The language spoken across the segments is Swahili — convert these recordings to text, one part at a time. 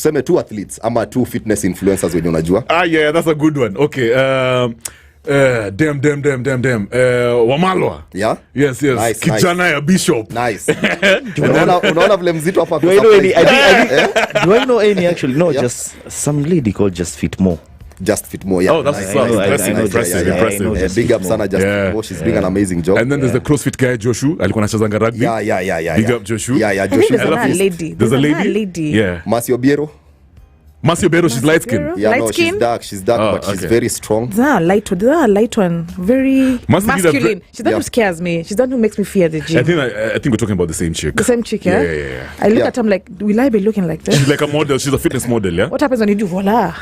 tuseme two athletes ama two fitness influencers wenye unajua. Yeah, that's a good one. Okay. Damn. Wamalwa. Yeah? Yes. Nice, Kijana ya Bishop. Nice. Unaona vile mzito hapa. Do I know any actually? No, just some lady called Just Fit More. Just Fit More, yeah. Oh, that's impressive. Big up sana Just Fit More. She's doing an amazing job. And then there's the CrossFit guy Joshu, alikuwa anachezanga rugby. Yeah. Big up Joshu. Yeah, Joshu. There's a lady. Yeah. Masio Biero, she's light skin. Yeah, light no, skin? she's dark, but she's very strong. Light one, very masculine. She's the one who scares me. She's the one who makes me fear the gym. I think we're talking about the same chick. The same chick, yeah? Yeah. I look at her, I'm like, will I be looking like this? She's like a model. She's a fitness model, yeah? What happens when you do voila?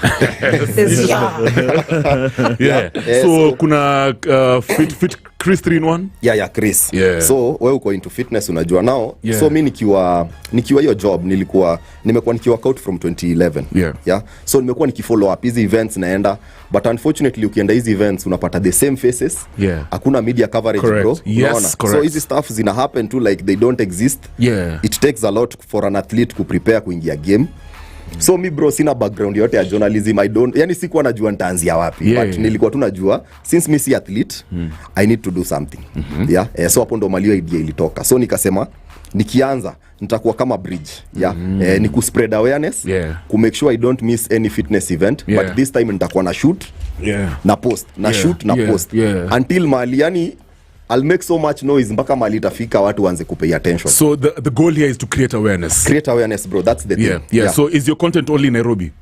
Yeah. So kuna fit Chris 3-in-1? Yeah, Chris. Yeah. So wewe uko into fitness unajua now. Yeah. So mimi nikiwa hiyo job nimekuwa nikiwork out from 2011. Yeah. So nimekuwa nikifollow up hizi events naenda, but unfortunately ukienda hizi events unapata the same faces. Yeah. Hakuna media coverage, correct. Bro. Yes, correct. So hizi stuff zina happen too, like they don't exist. Yeah. It takes a lot for an athlete to prepare kuingia game. So mi bro sina background yote ya journalism. Yani sikuwa najua nitaanzia wapi. But nilikuwa tu najua since mi si athlete, I need to do something. Yeah. So hapo ndo malio idea ilitoka. So nikasema nikianza nitakuwa kama bridge. Yeah. Ni ku spread awareness. Yeah. Ku make sure I don't miss any fitness event. Yeah. But this time nitakuwa na shoot. Yeah. Na post. Na shoot na post. Yeah. Until mahali yani I'll make so much noise mpaka mahali itafika watu waanze kupay attention. So the goal here is to create awareness. Create awareness, bro. That's the thing. Yeah. So is your content only Nairobi?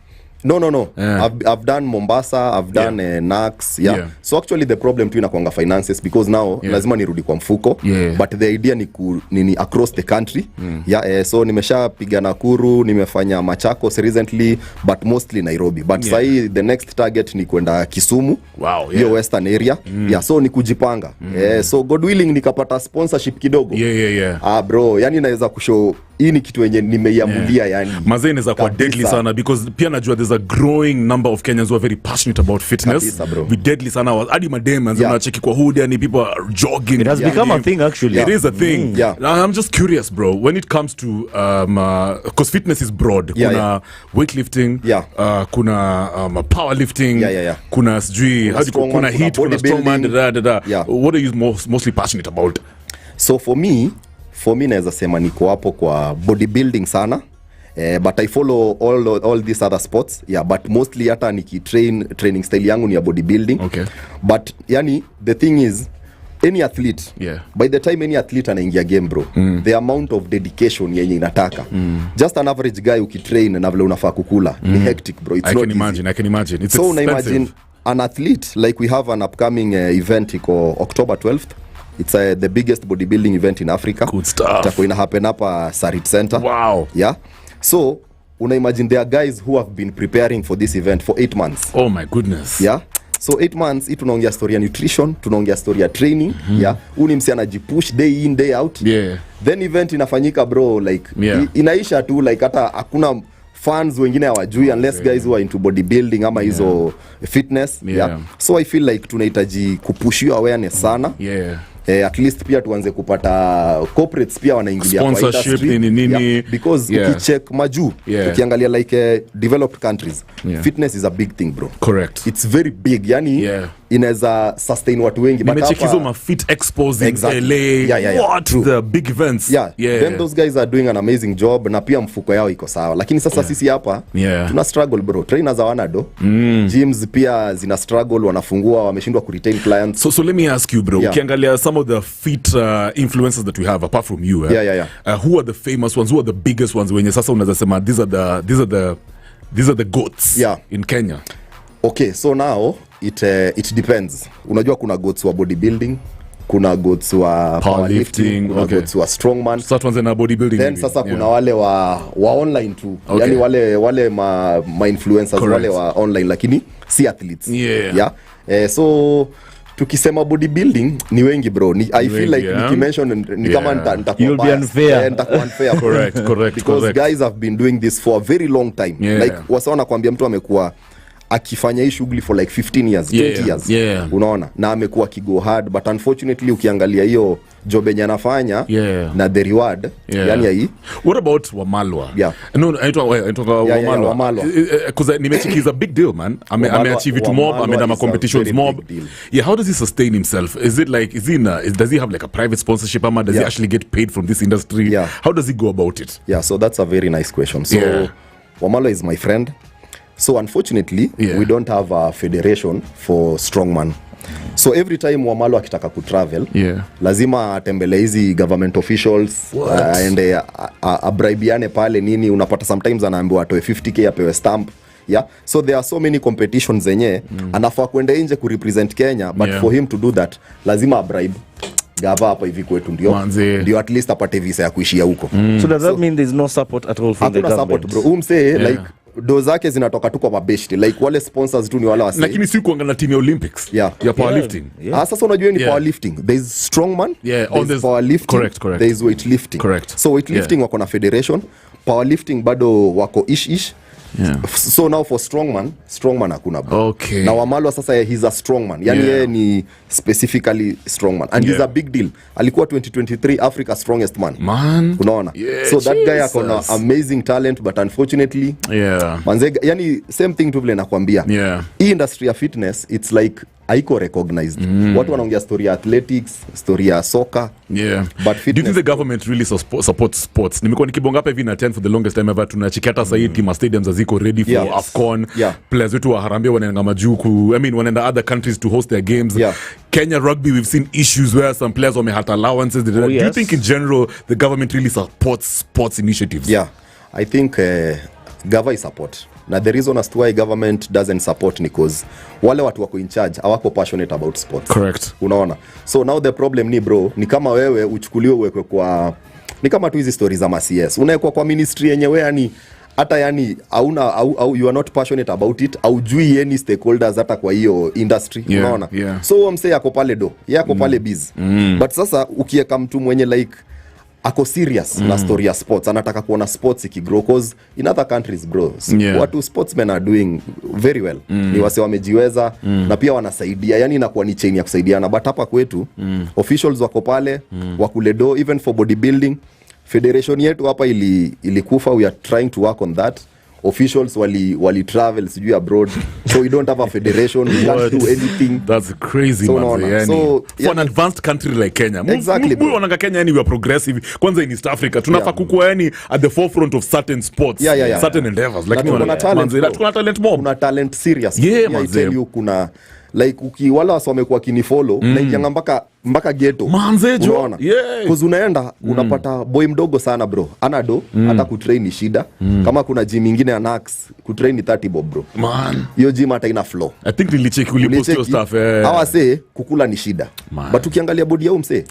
No. Yeah. I've done Mombasa, I've done Nax. Yeah. So actually the problem tu inakuanga finances because now lazima nirudi kwa mfuko. But the idea ni across the country. Yeah. So nimeshapiga Nakuru, nimefanya Machakos recently, but mostly Nairobi. But sahi the next target ni kwenda Kisumu. Wow. Hiyo western area. Yeah. So ni kujipanga. So God willing nikapata sponsorship kidogo. Yeah. Bro, yani naweza kushow hii ni kitu yenye nimeiamulia yani. Mazeni za kwa deadly sana because pia najua there's a growing number of Kenyans who are very passionate about fitness. Be deadly sana. Hadi madem and wanacheki kwa hood and people are jogging. It has become a thing actually. It is a thing. I'm just curious, bro. When it comes to because fitness is broad. Kuna weightlifting, kuna powerlifting, kuna sijui kuna heat, kuna strongman, What are you mostly passionate about? So for me naweza sema niko hapo kwa bodybuilding sana. But I follow all these other sports. Yeah, but mostly hata training style yangu ni ya bodybuilding. Okay. But yani the thing is any athlete, by the time any athlete anaingia game bro, the amount of dedication yenye inataka. Just an average guy ukitrain na vile unafaa kukula ni hectic bro. It's I not can imagine. It's so expensive. imagine an athlete like we have an upcoming event iko October 12th. It's the biggest bodybuilding event in Africa. Good stuff. Itakuwa ina happen hapa Sarit Center. Wow. Yeah. So, una imagine there are guys who have been preparing for this event for 8 months. Oh my goodness. Yeah. So 8 months tunaongea story ya nutrition, tunaongea story ya training. Yeah. Uni msi anajipush day in day out. Yeah. Then event inafanyika bro like inaisha tu like hata hakuna fans wengine hawajui unless guys who are into bodybuilding ama hizo fitness. Yeah. So I feel like tunahitaji kupush your awareness sana. At least pia tuanze kupata corporates pia wanaingilia kwa sponsorship nini because ukicheck majuu ukiangalia like developed countries fitness is a big thing bro. Correct. It's very big yani inaweza sustain watu wengi but hapa hizo ma fit expos in LA what true. The big events then those guys are doing an amazing job na pia mfuko yao iko sawa lakini sasa sisi hapa tuna struggle bro. Trainers hawana do gyms pia zina struggle wanafungua wameshindwa ku retain clients. So let me ask you bro ukiangalia some of the fit influencers that we have apart from you who are the famous ones, who are the biggest ones wenye sasa unaweza sema these are the goats in Kenya? Okay, so now it depends. Unajua kuna goats wa bodybuilding, kuna goats wa powerlifting, kuna goats wa strongman. Sasa tuanze na bodybuilding. Then sasa kuna wale wa online tu. Yani wale ma influencers wale wa online lakini si athletes. So tukisema bodybuilding ni wengi bro. I feel like nikimention ni kama nitakuwa unfair. Correct. Because guys have been doing this for a very long time. Like wasaona kwambia mtu amekuwa akifanya hii shughuli for like 15 years 20 years unaona, na amekuwa kigo hard, but unfortunately ukiangalia hiyo job yenye anafanya na the reward yani hii. What about Wamalwa? No, anaitwa Wamalwa because nimechikiza big deal man. Ameachieve it mob, ameenda ma competitions mob. How does he sustain himself? Is it like does he have like a private sponsorship or does he actually get paid from this industry? How does he go about it? So that's a very nice question. So Wamalwa is my friend. So unfortunately we don't have a federation for strongman. So every time Wamalwa akitaka kutravel lazima atembele hizi government officials aende abraibiane pale nini, unapata sometimes anaambiwa atoe 50k apewe stamp. So there are so many competitions zenye anafaa kwenda nje ku represent Kenya, but for him to do that lazima abribe gava hapa hivi kwetu ndio at least apate visa ya kuishia huko. So does that mean there's no support at all from the government? Support bro, like do zake zinatoka tu kwa mabeshti, like wale sponsors tu ni wale wase, lakini si kuangana team ya Olympics ya powerlifting. Sasa unajua ni powerlifting, there is strongman, there is powerlifting, there is weightlifting. So weightlifting wako na federation, powerlifting bado wako ish. So now for strongman hakuna bro. Na Wamalwa sasa he's a strongman, yani yeye ni specifically strongman and he's a big deal. Alikuwa 2023 Africa's strongest man. Unaona? So that guy akona amazing talent, but unfortunately manze, yani same thing tu vile nakwambia. Hii industry ya fitness it's like haiko recognized. Watu wanaongea story ya athletics, story ya soccer. But fitness, do you think the government really supports sports? Nimekuwa nikibonga hapa hivi na 10 for the longest time ever, tunachikata sasa hivi ma stadiums aziko ready for AFCON. Players wetu wa Harambee wanaenda majuku, I mean wanaenda other countries to host their games. Kenya rugby, we've seen issues where some players wame had allowances. Do you think in general the government really supports sports initiatives? I think gava support. Na the reason as to why government doesn't support ni cause wale watu wako in charge hawako passionate about sports. Unaona? So now the problem ni bro, ni kama wewe uchukuliwe uwekwe kwa, ni kama tu hizi stories za CS. Unawekwa kwa ministry yenyewe yani hata yani hauna au you are not passionate about it, au jui any stakeholders hata kwa hiyo industry. Unaona? So mse yako pale yako pale busy. But sasa ukieka mtu mwenye like ako serious na story ya sports, anataka kuona sports ikigrow, cause in other countries bro watu sportsmen are doing very well. Ni wase wamejiweza na pia wanasaidia, yani inakuwa ni chain ya kusaidiana, but hapa kwetu officials wako pale wakuledo, even for bodybuilding federation yetu hapa ilikufa. We are trying to work on that. Officials wali travel sijui abroad, so we don't have a federation. We can't do anything. That's crazy, so man. So for an advanced country like Kenya, exactly, we wananga Kenya yani we are progressive. Kwanza in East Africa tunafaa kukuwa yani at the forefront of certain sports, certain endeavors. Like kuna talent more. Kuna talent serious. I tell you, kuna like wala wamekuwa kinifollow na ingianga mpaka ghetto manzejo, unaona cause unaenda unapata boy mdogo sana bro anado hata kutrain shida. Kama kuna gym nyingine anax kutrain 30 bob bro man, hiyo gym hata ina flow. I think nilicheck ulipost your stuff hawa say kukula ni shida man. But ukiangalia body yao mse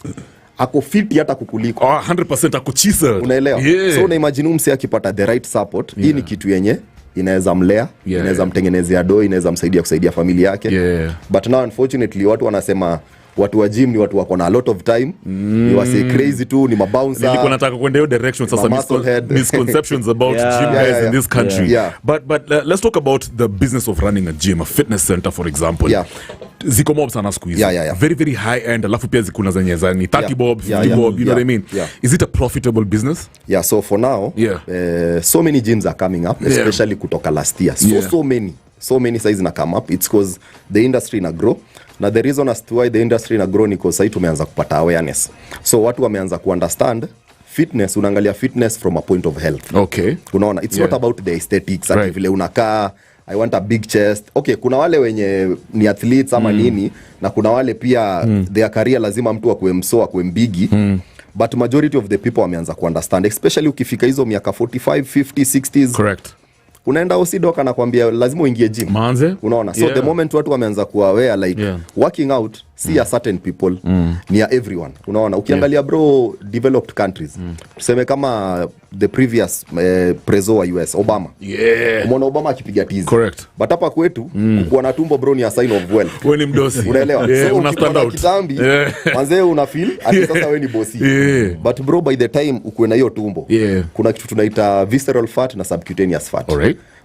ako fit hata kukuliko 100% ako chisel, unaelewa? So una imagine mse akipata the right support hii ni kitu yenye inaweza mlea, inaweza mtengenezea doi, inaweza msaidia kusaidia familia yake. But now unfortunately watu wanasema watu wa gym ni watu wako na a lot of time. Ni wase crazy tu, ni mabouncer. Nilikuwa nataka kwenda hiyo direction sasa, misconceptions about gym guys in this country. But let's talk about the business of running a gym, a fitness center for example. Ziko mob sana siku hizi. Very very high end, alafu pia zikuna zenye za ni 30 bob, 50 bob, you know what I mean? Is it a profitable business? So for now, so many gyms are coming up, especially kutoka last year. So many size na come up. It's cause the industry na grow. Na the reason as to why the industry na grow ni cause sasa tumeanza kupata awareness. So watu wameanza ku understand fitness, unaangalia fitness from a point of health. Unaona, it's not about the aesthetics, ati vile unakaa I want a big chest. Kuna wale wenye ni athletes ama nini, na kuna wale pia their career lazima mtu akuwe msoa akuwe mbigi. But majority of the people wameanza ku understand, especially ukifika hizo miaka 45, 50, 60s. Unaenda usidoka na kwambia lazima uingie gym. Unaona? So the moment watu wameanza kuwa aware like working out si a certain people, ni a everyone. Unaona? Ukiangalia bro developed countries. Tuseme kama the previous prezo wa US Obama. Umeona Obama akipiga tizi. But hapa kwetu kuwa na tumbo bro ni a sign of wealth. Wewe ni mdosi. Unaelewa? So una stand out. Kitambi manze una feel ati sasa wewe ni bossy. But bro by the time ukuwe na hiyo tumbo kuna kitu tunaita visceral fat na subcutaneous fat.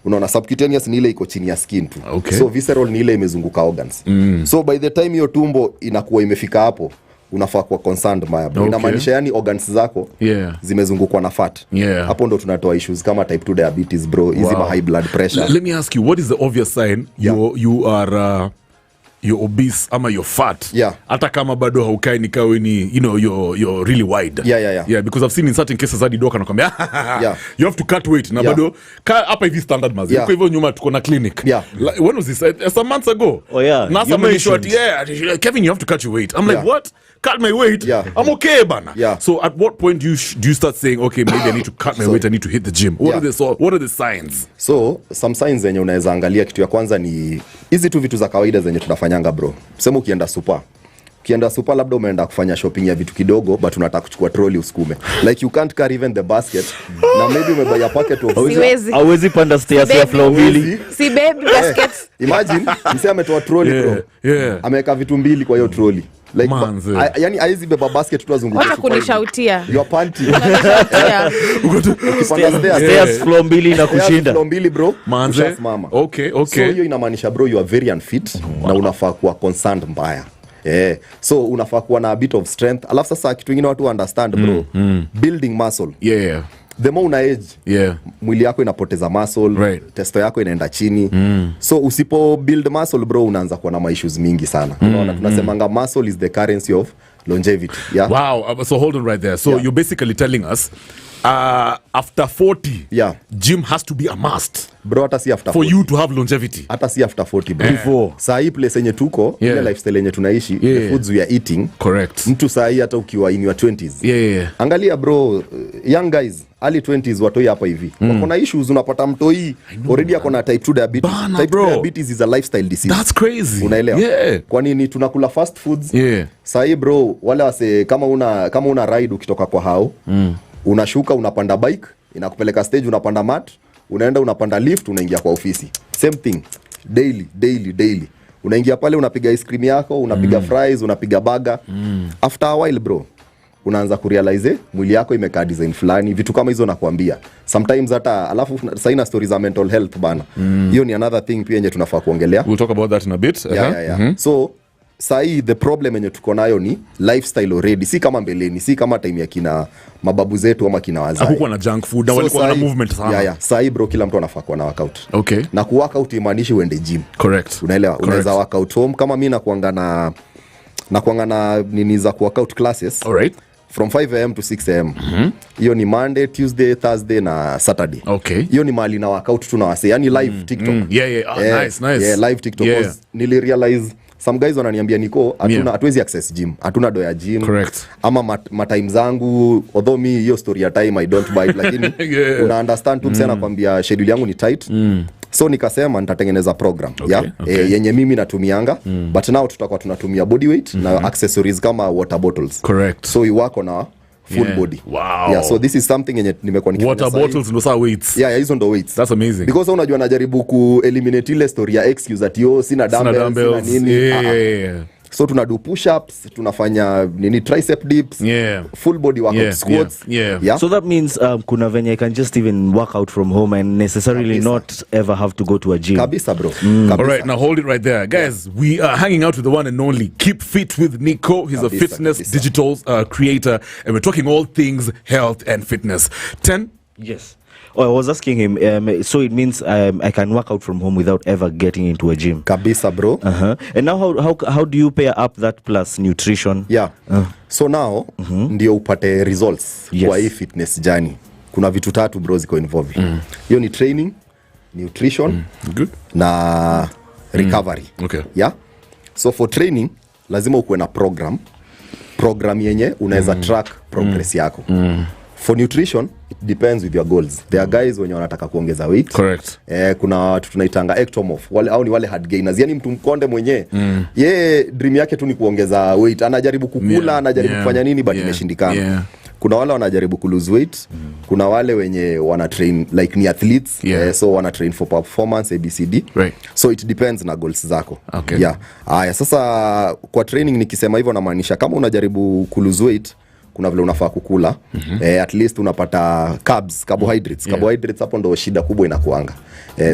unaona subcutaneous ni ile iko chini ya skin tu. Okay. So visceral ni ile imezunguka organs. So by the time hiyo tumbo inakuwa imefika hapo, unafaa kuwa concerned maya bro. Inamaanisha yani organs zako zimezungukwa na fat. Hapo ndo tunatoa issues kama type 2 diabetes bro, hizi high blood pressure. Let me ask you, what is the obvious sign you are you're obese ama you're fat? Hata kama bado haukai ni kawe ni, you know, you're really wide. Yeah, because I've seen in certain cases hadi doka nakwambia you have to cut weight na bado hapa hivi standard mazi. Kwa hivyo nyuma tuko na clinic. Like, when was this? Some months ago. Nasa mentioned Kevin, you have to cut your weight. I'm like, what? Cut my weight? I'm okay bana. So at what point do you start saying, okay, maybe I need to cut my weight, I need to hit the gym? What are the signs? So some signs zenye unaweza angalia, kitu ya kwanza ni hizi tu vitu za kawaida zenye tunafanyanga bro. Sema ukienda super labda umeenda kufanya shopping ya vitu kidogo but unataka kuchukua trolley usukume. Like you can't carry even the basket. Na maybe umebuy a packet of hawezi panda stairs ya floor mbili. Si baby basket. Imagine msee ametoa trolley bro. Ameweka vitu mbili kwa hiyo trolley. Like yani aizi beba basket tu azunguke. Wacha kunishautia. Your panty. Stairs floor mbili na kushinda. Floor mbili bro. Manze. Okay. So hiyo inamaanisha bro you are very unfit na unafaa kuwa concerned mbaya. So unafaa kuwa na a bit of strength. Alafu sasa kitu kingine watu understand bro. Building muscle. The more una age, mwili yako inapoteza muscle, testo yako inaenda chini. So usipo build muscle bro, unaanza kuwa na ma issues mingi sana. Unaona tunasemanga muscle is the currency of longevity. Wow, so hold on right there. So you're basically telling us after 40, gym has to be a must. Bro, hata si after 40. For you to have longevity. Hata si after 40 bro. Before. Saa hii place yenye tuko, ile lifestyle yenye tunaishi, the foods we are eating. Correct. Mtu saa hii hata ukiwa in your 20s. Angalia bro, young guys, early 20s watoi hapa hivi. Wako na issues, unapata mtoi already ako na type 2 diabetes. Type 2 diabetes is a lifestyle disease. That's crazy. Unaelewa? Kwa nini tunakula fast foods? Saa hii bro, wale wase kama una ride ukitoka kwa hao, unashuka unapanda bike, inakupeleka stage unapanda mat, unaenda unapanda lift, unaingia kwa ofisi. Same thing. Daily. Unaingia pale unapiga ice cream yako, unapiga fries, unapiga burger. After a while bro, unaanza kurealize mwili yako imekaa design fulani, vitu kama hizo nakwambia. Sometimes hata alafu saina stories za mental health bana. Hiyo ni another thing pia yenye tunafaa kuongelea. We'll talk about that in a bit. So sai the problem yenye tuko nayo ni lifestyle already, si kama mbeleni, si kama time ya kina mababu zetu ama kina wazai. Hakukuwa na junk food, walikuwa na movement sana. Sai bro, kila mtu anafaa kuwa na workout. Okay. Na ku workout imaanishi uende gym. Correct. Unaelewa? Unaweza workout home kama mimi nakuanga na nini za workout classes. Alright. From 5 am to 6 am. Hiyo ni Monday, Tuesday, Thursday na Saturday. Okay. Hiyo ni mahali na workout tu na wase, yani live TikTok. Nice. Live TikTok. Nili realize some guys wananiambia Nico, hatuwezi access gym, hatuna do ya gym. Correct. Ama time zangu, although me hiyo story ya time I don't buy it, lakini una understand tu msana kwambia schedule yangu ni tight. So nikasema nitatengeneza program yenye mimi natumianga, but now tutakuwa tunatumia body weight na accessories kama water bottles. Correct. So you work on a full body. Wow. So this is something yenye nimekuwa nikifanya. Water bottles ndo saa weights. Hizo ndo weights. That's amazing. Because unajua najaribu ku eliminate ile story ya excuse at sina dumbbells sina nini. So tunadu push-ups, tunafanya tricep dips, full body workout, squats. So that means kuna venye I can just even work out from home and necessarily not ever have to go to a gym. Kabisa bro. All right, now hold it right there. Guys, we are hanging out with the one and only Keep Fit with Nico. He's a fitness digital creator, and we're talking all things health and fitness. 10? Yes. I was asking him, so it means I can work out from home without ever getting into a gym. Kabisa bro. And now how do you pair up that plus nutrition? So now ndio upate results kwa hii fitness journey. Kuna vitu tatu bro ziko involved. Hiyo ni training, nutrition, good, na recovery. Okay. So for training lazima ukuwe na program yenye unaweza track progress yako. For nutrition, it depends with your goals. There are guys wenye wanataka kuongeza weight. Correct. Kuna watu tunaitanga ectomorph. Au ni wale hard gainers. Yani mtu mkonde mwenye. Yeye dream yake tu ni kuongeza weight. Anajaribu kukula, anajaribu kufanya nini, but imeshindikana. Kuna wale wanajaribu ku lose weight. Kuna wale wenye wana train like ni athletes. So wana train for performance, ABCD. Right. So it depends na goals zako. Okay. Sasa kwa training nikisema hivyo namaanisha kama unajaribu ku lose weight, kuna vile unafaa kukula. At least unapata carbohydrates. Carbohydrates hapo ndo shida kubwa inakuanga.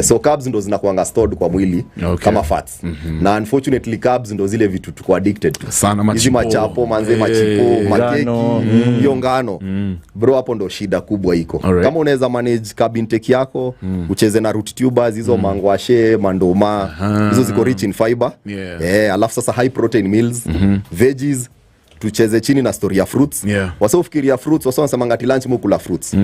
So carbs ndo zinakuanga stored kwa mwili kama fats. Na unfortunately carbs ndo zile vitu tuko addicted to. Sana hizi machapo manze, machipo, makeki, hiyo ngano. Bro, hapo ndo shida kubwa iko. Kama unaweza manage carb intake yako, ucheze na root tubers, hizo mangwashe, mandoma, hizo ziko rich in fiber. Alafu sasa high protein meals, veggies, tucheze chini na story ya fruits. Wasofikiria fruits, wasonasemanga ati lunch mukula fruits.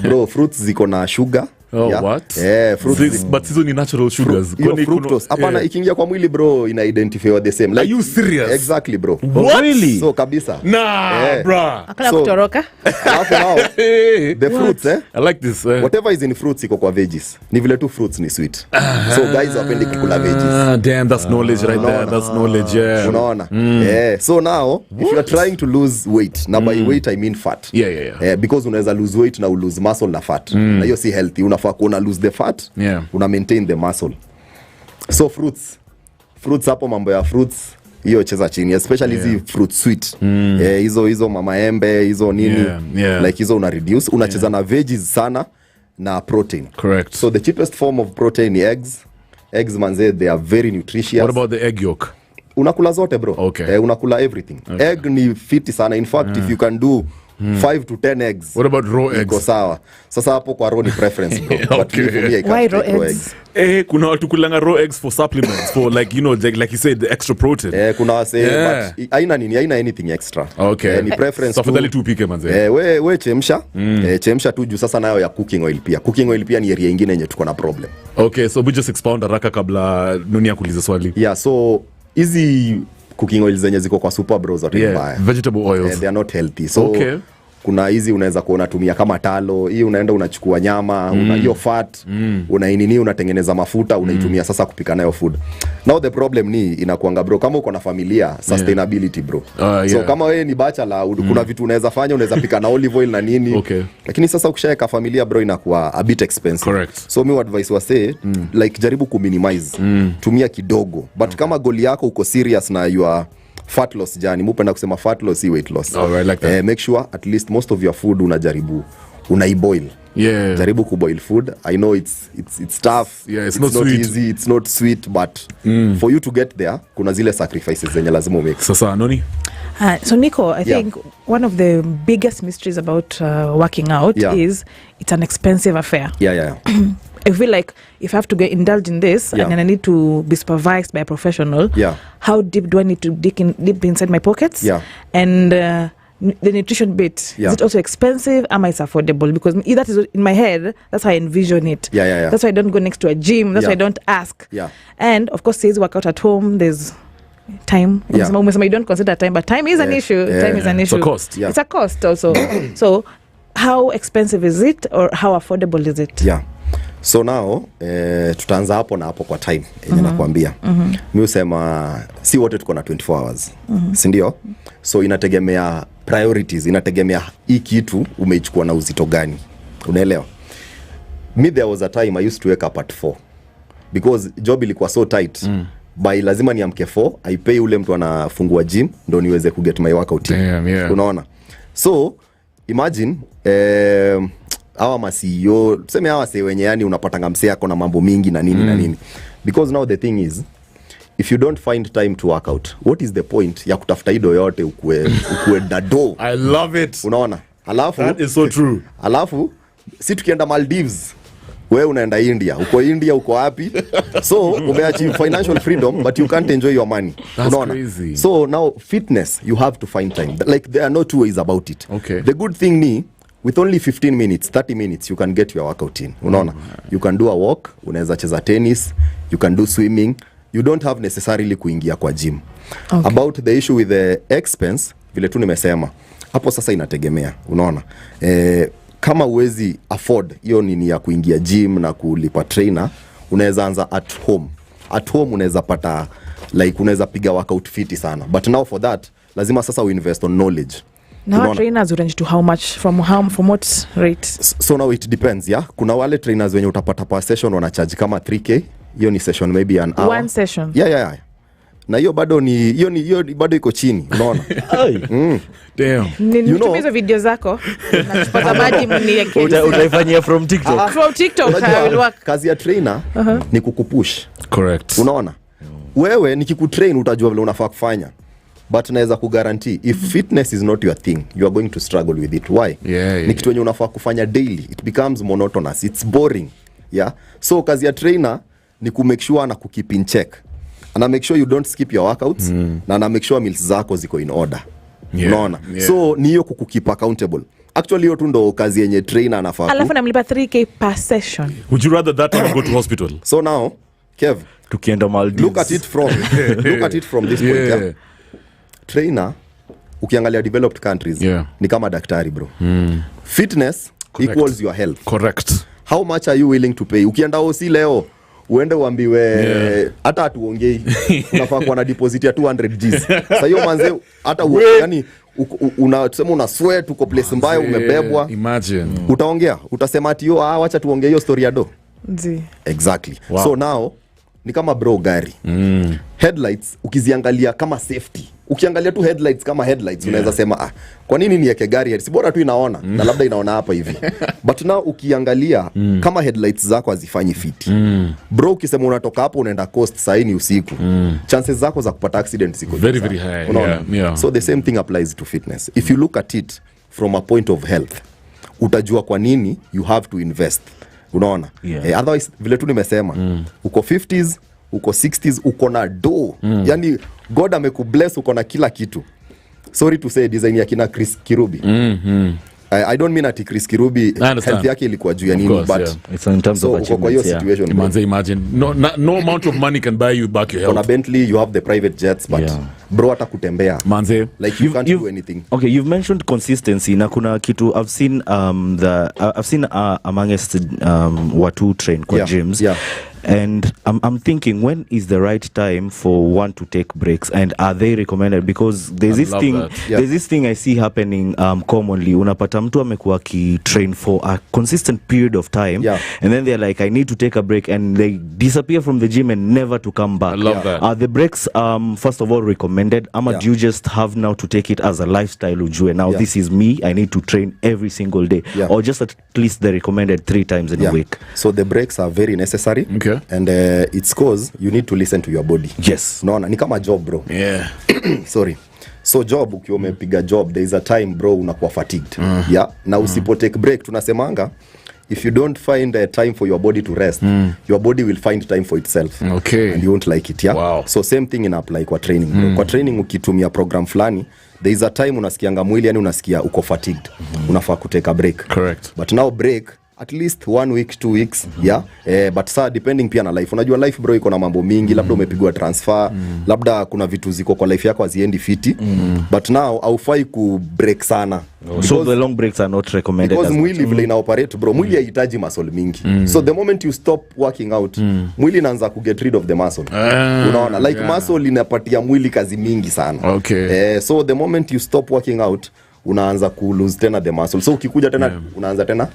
Bro, fruits ziko na sugar. What? Fruits. But hizo ni natural sugars. Fructose. Hapana, ikiingia kwa mwili bro, ina identify the same. Like, are you serious? Exactly bro. What? Really? So kabisa. Nah, bro. Akala kutoroka. Alafu now, the fruits, I like this. Whatever is in fruits iko kwa veggies. Ni vile tu fruits ni sweet. So guys wapendi kukula veggies. Damn, that's knowledge right there. That's knowledge, yeah. Unaona? So now, if you are trying to lose weight, na by weight I mean fat. Because unaweza lose weight na lose muscle na fat. Na hiyo si healthy. Unafaa kuona lose the fat, una maintain the muscle. So fruits hapo, mambo ya fruits hiyo cheza chini, especially hizi fruit sweet. Hizo mamaembe, hizo nini, like hizo una reduce, unacheza na veggies sana na protein. Correct. So the cheapest form of protein ni eggs manze, they are very nutritious. What about the egg yolk? Unakula zote bro. Unakula everything. Egg ni fiti sana. In fact, if you can do 5 to 10 eggs. What about raw eggs? Iko sawa. Sasa hapo kwa raw ni preference bro. But for me, I can't Why raw raw eggs? Kuna watu kulanga raw eggs for supplements, for like, you know, like you said, the extra protein. Kuna wase, but haina anything extra. Ni preference. So afadhali tu pike manze. We chemsha. Chemsha tu juu sasa nayo ya cooking oil pia. Cooking oil pia ni area nyingine yenye tuko na problem. Okay, so we just expound haraka kabla Nunia kuuliza swali. So hizi cooking oils zenye ziko kwa super bros zote mbaya. Vegetable oils. They are not healthy. So kuna hizi unaweza kuona tumia kama talo, hii unaenda unachukua nyama, una hiyo fat, unainini unatengeneza mafuta, unaitumia sasa kupika nayo food. Now the problem ni inakuanga bro, kama uko na familia, sustainability bro. So kama wewe ni bachelor, kuna vitu unaweza fanya, unaweza pika na olive oil na nini. Lakini sasa ukishaweka familia bro, inakuwa a bit expensive. Correct. So me advice was say like jaribu kuminimize, tumia kidogo. But kama goal yako uko serious na you are fat loss jani, mupenda kusema fat loss si weight loss. Like that. Make sure at least most of your food unajaribu unaiboil. Jaribu kuboil food. I know it's tough. It's not sweet. Easy, it's not sweet, but for you to get there kuna zile sacrifices zenye lazima umake. Sasa Noni? So Nico, I think one of the biggest mysteries about working out is it's an expensive affair. I feel like if I have to indulge in this and then I need to be supervised by a professional, how deep do I need to dig deep inside my pockets? And the nutrition bit, is it also expensive? Am I affordable? Because that is in my head, that's how I envision it. That's why I don't go next to a gym. That's why I don't ask. And of course, says work out at home, there's time. You don't consider time, but time is an issue. Time is an issue. It's a cost. It's a cost also. So how expensive is it or how affordable is it? So now tutaanza hapo na hapo kwa time yenye nakwambia. Mimi usema si wote tuko na 24 hours. Si ndio? So inategemea priorities, inategemea hii kitu umeichukua na uzito gani. Unaelewa? Me there was a time I used to wake up at 4 because job ilikuwa so tight. By lazima niamke 4, I pay ule mtu anafungua gym ndo niweze ku get my workout in. Unaona? So imagine hawa ma CEO, tuseme hawa se wenye yani unapatanga msee yako na mambo mingi na nini na nini. Because now the thing is, if you don't find time to work out, what is the point ya kutafuta ido yote ukue dado? I love it. Unaona? Alafu that is so true. Alafu si tukienda Maldives, wewe unaenda India, uko wapi? So umeachieve financial freedom but you can't enjoy your money. That's crazy. So now fitness, you have to find time. Like there are no two ways about it. The good thing ni with only 15 minutes, 30 minutes, you can get your workout in. Unaona? You can do a walk, unaweza cheza tennis, you can do swimming. You don't have necessarily kuingia kwa gym. About the issue with the expense, vile tu nimesema, hapo sasa inategemea. Unaona? Kama uwezi afford hiyo nini ya kuingia gym na kulipa trainer, unaweza anza at home. At home unaweza pata, like unaweza piga workout fiti sana. But now for that, lazima sasa uinvest on knowledge. Now trainers range to how much, from what rate? So now it depends, kuna wale trainers wenye utapata per session wana charge kama 3k. Hiyo ni session maybe an hour. One session? na hiyo bado ni hiyo bado iko chini, unaona. Damn. You know hizo video zako nachukua maji mniweke. Utaifanyia from TikTok. From TikTok will work. Kazi ya trainer ni kukupush. Correct. Unaona? Wewe nikikutrain utajua vile unafaa kufanya. But naweza kuguarantee if fitness is not your thing, you are going to struggle with it. Why? Ni kitu yenye unafaa kufanya daily. It becomes monotonous. It's boring. Yeah. So kazi ya trainer ni ku make sure na ku keep in check. And make sure you don't skip your workouts na make sure meals zako ziko in order. Unaona? So ni hiyo kukeep accountable. Actually hiyo tu ndo kazi yenye trainer anafaa. Alafu namlipa 3k per session. Would you rather that or go to hospital? So now, Kev, tukienda Maldives. Look at it from this point. Yeah. Trainer ukiangalia developed countries ni kama daktari bro. Fitness equals your health. Correct. How much are you willing to pay? Ukienda OC leo uende uambiwe hata atuongei unafaa kuwa na deposit ya 200 Gs. Sasa hiyo manze hata yani unasema una sweat uko place mbaya umebebwa. Imagine. Utaongea, utasema ati wacha tuongee hiyo story ya do. Exactly. Wow. So now ni kama bro gari. Headlights ukiziangalia kama safety. Ukiangalia tu headlights kama headlights unaweza sema kwa nini niweke gari si bora tu inaona na labda inaona hapa hivi. But now ukiangalia kama headlights zako hazifanyi fiti. Bro ukisema unatoka hapo unaenda coast saini usiku. Chances zako za kupata accident ziko very very high. Yeah. So the same thing applies to fitness. If you look at it from a point of health, utajua kwa nini you have to invest. Unaona? Otherwise vile tu nimesema uko 50s, uko 60s, uko na do. Yani God amekubless uko na kila kitu. Sorry to say design ya kina Chris Kirubi. I don't mean ati Chris Kirubi health yake ilikuwa juu ya nini, but it's in terms of achievements. Kwa hiyo situation imagine no amount of money can buy you back your health. On a Bentley you have the private jets, but bro hata kutembea manze like you can't do anything. Okay, you've mentioned consistency na kuna kitu I've seen amongst watu train kwa gyms. And I'm thinking, when is the right time for one to take breaks, and are they recommended? Because there's this thing I see happening commonly. Unapata mtu amekuwa ki train for a consistent period of time, and then they're like, I need to take a break, and they disappear from the gym and never to come back. I love that. Are the breaks first of all recommended? Ama do you just have now to take it as a lifestyle ujue? Now this is me, I need to train every single day, or just at least the recommended 3 times in a week? So the breaks are very necessary. Okay. And it's cause you need to listen to your body. Yes. Unaona ni kama job bro. Sorry. So job ukiwa umepiga job, there is a time bro unakuwa fatigued. Na usipo take break tunasemanga if you don't find a time for your body to rest, your body will find time for itself. Okay. And you won't like it. Wow. So same thing in apply kwa training bro. Kwa training ukitumia program fulani, there is a time unasikianga mwili yani unasikia uko fatigued. Unafaa kuteka break. Correct. But now break at least 1 week 2 weeks. But saa depending pia na life. Unajua life bro iko na mambo mingi, labda umepigwa transfer, labda kuna vitu ziko kwa life yako haziendi fiti. But now haufai ku break sana. So the long breaks are not recommended. Because mwili vile ina operate bro, mwili haihitaji muscle mingi. So the moment you stop working out, mwili inaanza ku get rid of the muscle. Unaona like muscle inapatia mwili kazi mingi sana. Okay. So the moment you stop working out, unaanza ku lose tena the muscle. So ukikuja tena unaanza tena.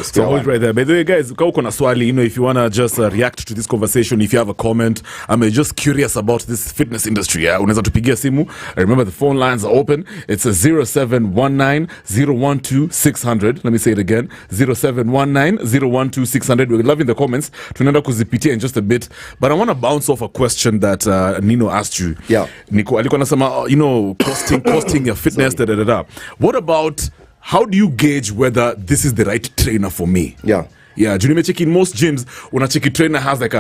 So hold right there. By the way guys, kama uko na swali, if you want to just react to this conversation, if you have a comment, I'm just curious about this fitness industry, unaweza tupigia simu. Remember the phone lines are open. It's a 0719-012-600. Let me say it again. 0719-012-600. We're loving the comments. Tunaenda kuzipitia in just a bit, but I want to bounce off a question that Nino asked you. Nico alikuwa anasema costing your fitness What about how do you gauge whether this is the right trainer for me? Do you check in most gyms unacheki trainer has like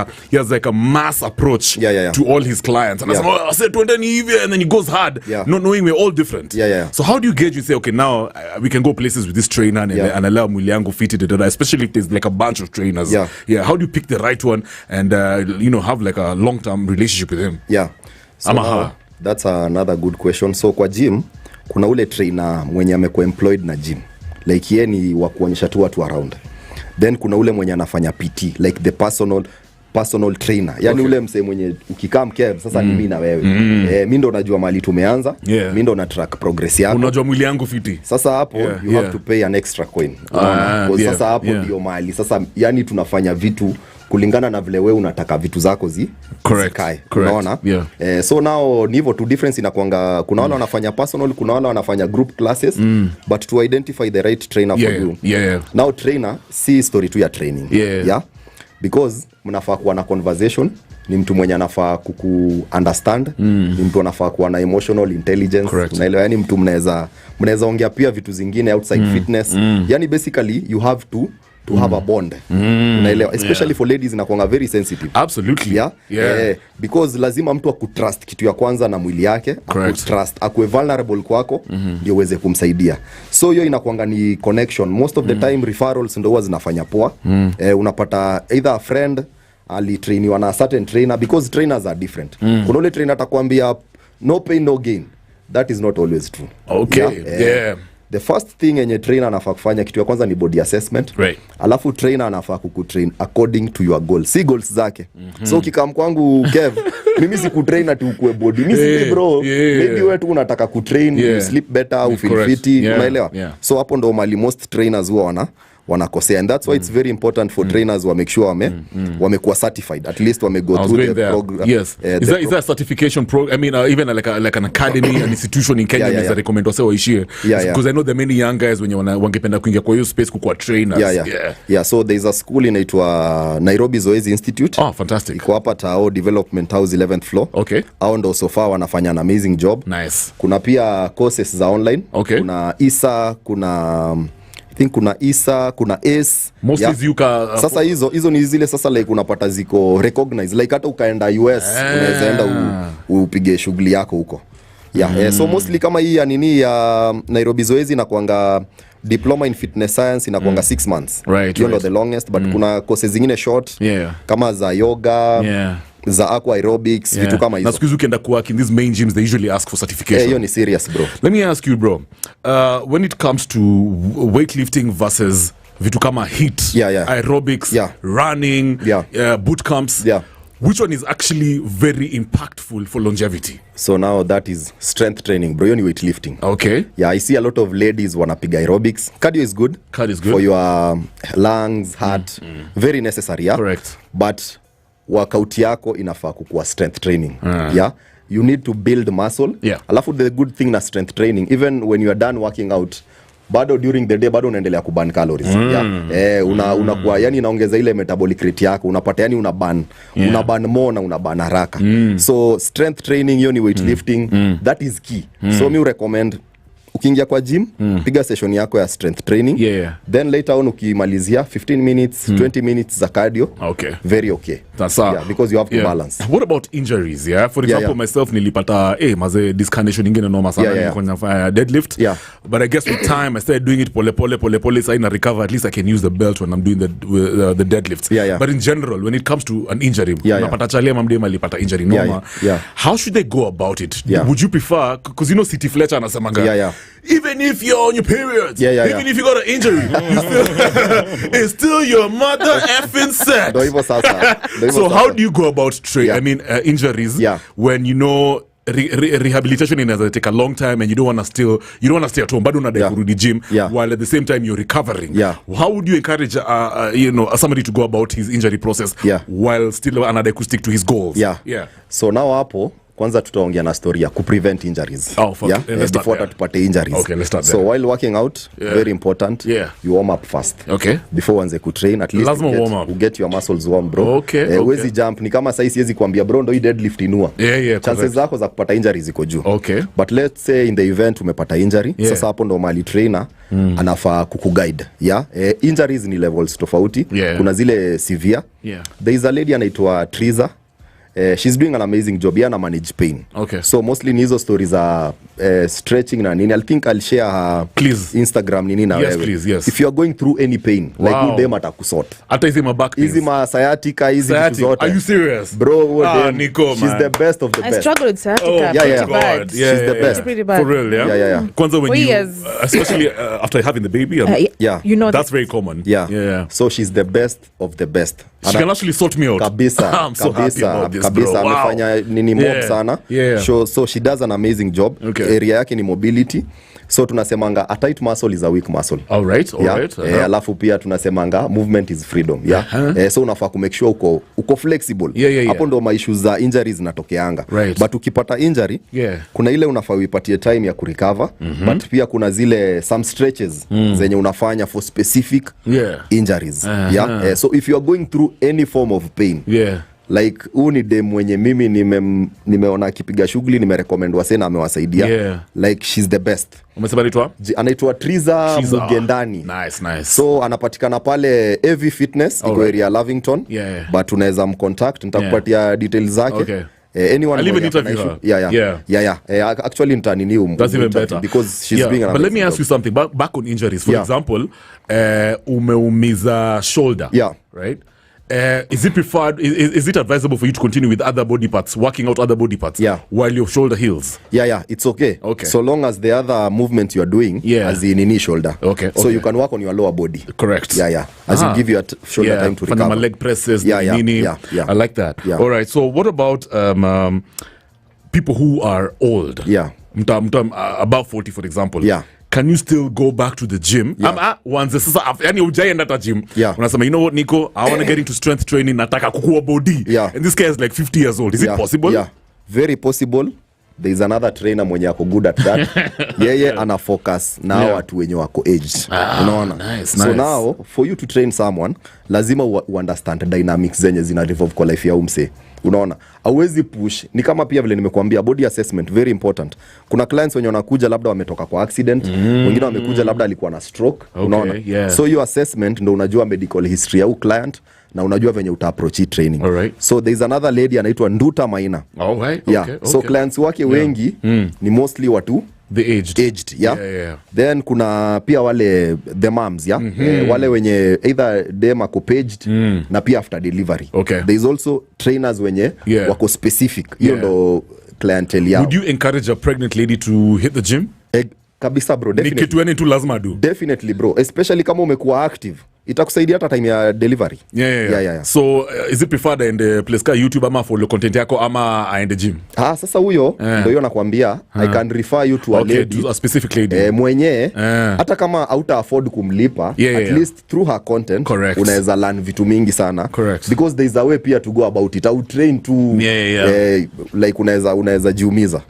a mass approach to all his clients, and I said tuendeni hivi, and then he goes hard, not knowing we're all different. So how do you gauge? You say okay, now we can go places with this trainer and allow mwili yangu fit, especially if there's like a bunch of trainers. How do you pick the right one and have like a long-term relationship with him? So that's another good question. So kwa gym kuna ule trainer mwenye amekuwa employed na gym, like yeye ni wa kuonyesha tu watu around. Then kuna ule mwenye anafanya PT, like the personal trainer, yani ule msee mwenye ukikaa mkev sasa ni mimi na wewe. Mimi ndo najua mali tumeanza, mimi ndo na track progress yako, unajua mwili yangu fiti. Sasa hapo you have to pay an extra coin. Sasa hapo ndio mali sasa, yani tunafanya vitu kulingana na vile wewe unataka vitu zako zikae, unaona. So now ni hivyo tu, difference inakuanga kuna wale wanafanya personal, kuna wale wanafanya group classes, but to identify the right trainer for you. Now trainer si story tu ya training, because mnafaa kuwa na conversation, ni mtu mwenye anafaa kuku understand, ni mtu anafaa kuwa na emotional intelligence, unaelewa, yani mtu mnaweza ongea pia vitu zingine outside fitness, yani basically you have to have a bond, unaelewa, especially for ladies inakuwa very sensitive. Absolutely. Because lazima mtu akutrust kitu ya kwanza na mwili yake, akutrust, akuwe vulnerable kwako, ndio uweze kumsaidia. So hiyo inakuwa ni connection most of the time. Referrals ndio huwa zinafanya poa. Unapata either a friend alitrainiwa na certain trainer, because trainers are different. Kuna ule trainer atakwambia no pain no gain. That is not always true. The first thing yenye trainer anafaa kufanya, kitu ya kwanza ni body assessment. Alafu trainer anafaa kukutrain according to your goals, si goals zake. So kikam kwangu Kev, mimi si kutrain ati ukue body, mimi si bro, maybe wewe tu unataka kutrain you sleep better, you feel fit, unaelewa. So hapo ndo mali most trainers huwa wanakosea, and that's why it's very important for trainers wa make sure wamekuwa certified, at least wamego through the program. Is that a certification program? I mean, even like an academy, an institution in Kenya is a recommend wase waishie, because I know there are many young guys wenye wangependa kuingia kwa hiyo space kukuwa trainers. So there is a school inaitwa Nairobi Zoezi Institute. Oh, fantastic. Iko hapa Tao Development House 11th floor. Hao ndo so far wanafanya an amazing job. Nice. Kuna pia courses za online. Kuna ISA, kuna ISA, kuna ACE. Sasa hizo ni zile sasa like unapata ziko recognized, like hata ukaenda US unaweza enda upige shughuli yako huko. So mostly kama hii ya nini ya Nairobi Zoezi na kuanga diploma in fitness science inakuanga 6 months. Hiyo ndo the longest, but kuna courses zingine short kama za yoga, za aqua aerobics, vitu kama hizo. Na siku hizi ukienda kuwork in these main gyms, they usually ask for certification. Hiyo ni serious bro. Let me ask you bro, when it comes to weightlifting versus vitu kama HIIT, aerobics, running, boot camps, which one is actually very impactful for longevity? So now that is strength training bro, hiyo ni weightlifting. I see a lot of ladies wanapiga aerobics. Cardio is good for your lungs, heart, very necessary, but workout yako inafaa kukuwa strength training. You need to build muscle. Alafu the good thing na strength training, even when you are done working out, bado during the day bado unaendelea kuburn calories. Unakuwa yani inaongeza ile metabolic rate yako, unapata yani unaburn more na unaburn haraka. So strength training hiyo ni weightlifting, that is key. So me recommend ukiingia kwa gym, piga session yako ya strength training, then later on ukimalizia 15 minutes 20 minutes za cardio. Very that's because you have to balance. What about injuries? For example, myself nilipata maze disconnection ingine noma sana kwenye deadlift, but I guess with time I started doing it pole so I na recover, at least I can use the belt when I'm doing the deadlifts. But in general, when it comes to an injury, unapata chale mamdema alipata injury noma, how should they go about it? Would you prefer, because you know City Fletcher anasemanga even if you're on your periods, even if you got an injury, it's still your mother effing set. So how do you go about injuries when you know rehabilitation inaweza take a long time and you don't want to stay at home, bado unadai kurudi gym while at the same time you're recovering? How would you encourage somebody to go about his injury process while still anadai to stick to his goals? So now hapo kwanza tutaongea na story ya kuprevent injuries. Before tupate injuries. So while working out, very important, you warm up first. Before uanze kutrain, at least you get your muscles warm bro. Uwezi jump, ni kama sasa siwezi kuambia bro ndo hii deadlift inua. Chances zako za kupata injuries ziko juu. But let's say in the event umepata injury, sasa hapo ndo mali trainer anafaa kukuguide. Injuries ni levels tofauti. Kuna zile severe. There is a lady anaitwa Triza. She's doing an amazing job. Yana manage pain. So mostly ni hizo stories za stretching na nini. I think I'll share her Instagram nini na wewe. If you are going through any pain, like who dem atakusort. Hata hizi ma back pains. Hizi ma sciatica, hizi vitu zote. Are you serious? Bro, Nico, she's the best of the best. I struggle with sciatica. She's the best. Pretty bad. For real, Kwanza when you, especially after having the baby, you know that's very common. So she's the best of the best. She can actually sort me out. Kabisa. I'm so happy about this. kabisa, bro. amefanya nini mob sana. So she does an amazing job. Area yake ni mobility. So tunasemanga a tight muscle is a weak muscle. All right. Alafu pia tunasemanga movement is freedom. So unafaa ku make sure uko flexible. Hapo ndo issues za injuries zinatokeanga. But ukipata injury, kuna ile unafaa uipatie time ya kurecover, but pia kuna zile some stretches zenye unafanya for specific injuries. So if you are going through any form of pain, like huu ni dem mwenye mimi nimeona akipiga shughuli, nimerecommend wasena amewasaidia. Like she's the best. Umesema anaitwa Triza Mugendani. Nice. So anapatikana pale AV Fitness iko area Lavington. But unaweza mcontact, nitakupatia details zake. Anyone I'll even interview her. Actually ntanini that's even better because she's being an but let me ask you something back on injuries. For example, umeumiza shoulder, right? Is it preferred, is it advisable for you to continue with other body parts, working out other body parts while your shoulder heals? It's okay. So long as the other movement you are doing as in shoulder. So you can work on your lower body. Correct. As you give your shoulder time to recover. Leg presses, I like that. All right. So what about people who are old? Above 40, for example. Can you still go back to the gym? Once sasa yani ujaenda hata gym. Unasema, you know what, Nico, I want to get into strength training, nataka kukua body. And this guy is like 50 years old. Is it possible? Very possible. There is another trainer mwenye ako good at that. Yeye ana focus na watu wenye wako aged. Unaona? So now for you to train someone, lazima understand dynamics zenye zina revolve kwa life ya umse. Unaona, hauwezi push. Ni kama pia vile nimekuambia, body assessment very important. Kuna clients wenye wanakuja labda wametoka kwa accident, wengine wamekuja labda alikuwa na stroke. Unaona, so your assessment ndo unajua medical history ya client na unajua venye uta-approach training. So there is another lady anaitwa Nduta Maina. So clients wake wengi ni mostly watu the aged. Then kuna pia wale the moms, wale wenye either dem ako paged na pia after delivery. There is also trainers wenye wako specific. Hiyo ndo clientele yao. Would you encourage a pregnant lady to hit the gym? Kabisa bro, definitely. Ni kitu yani tu lazima do. Definitely bro, especially kama umekuwa active. Itakusaidia hata time ya delivery. So is it preferred aende place ka YouTube ama follow content yako ama aende gym? Sasa huyo ndio hiyo nakwambia, I can refer you to a lady, to a specific lady mwenye hata kama hauta afford kumlipa, at least through her content unaweza learn vitu mingi sana. Because there is a way pia to go about it. I would train to like unaweza jiumiza.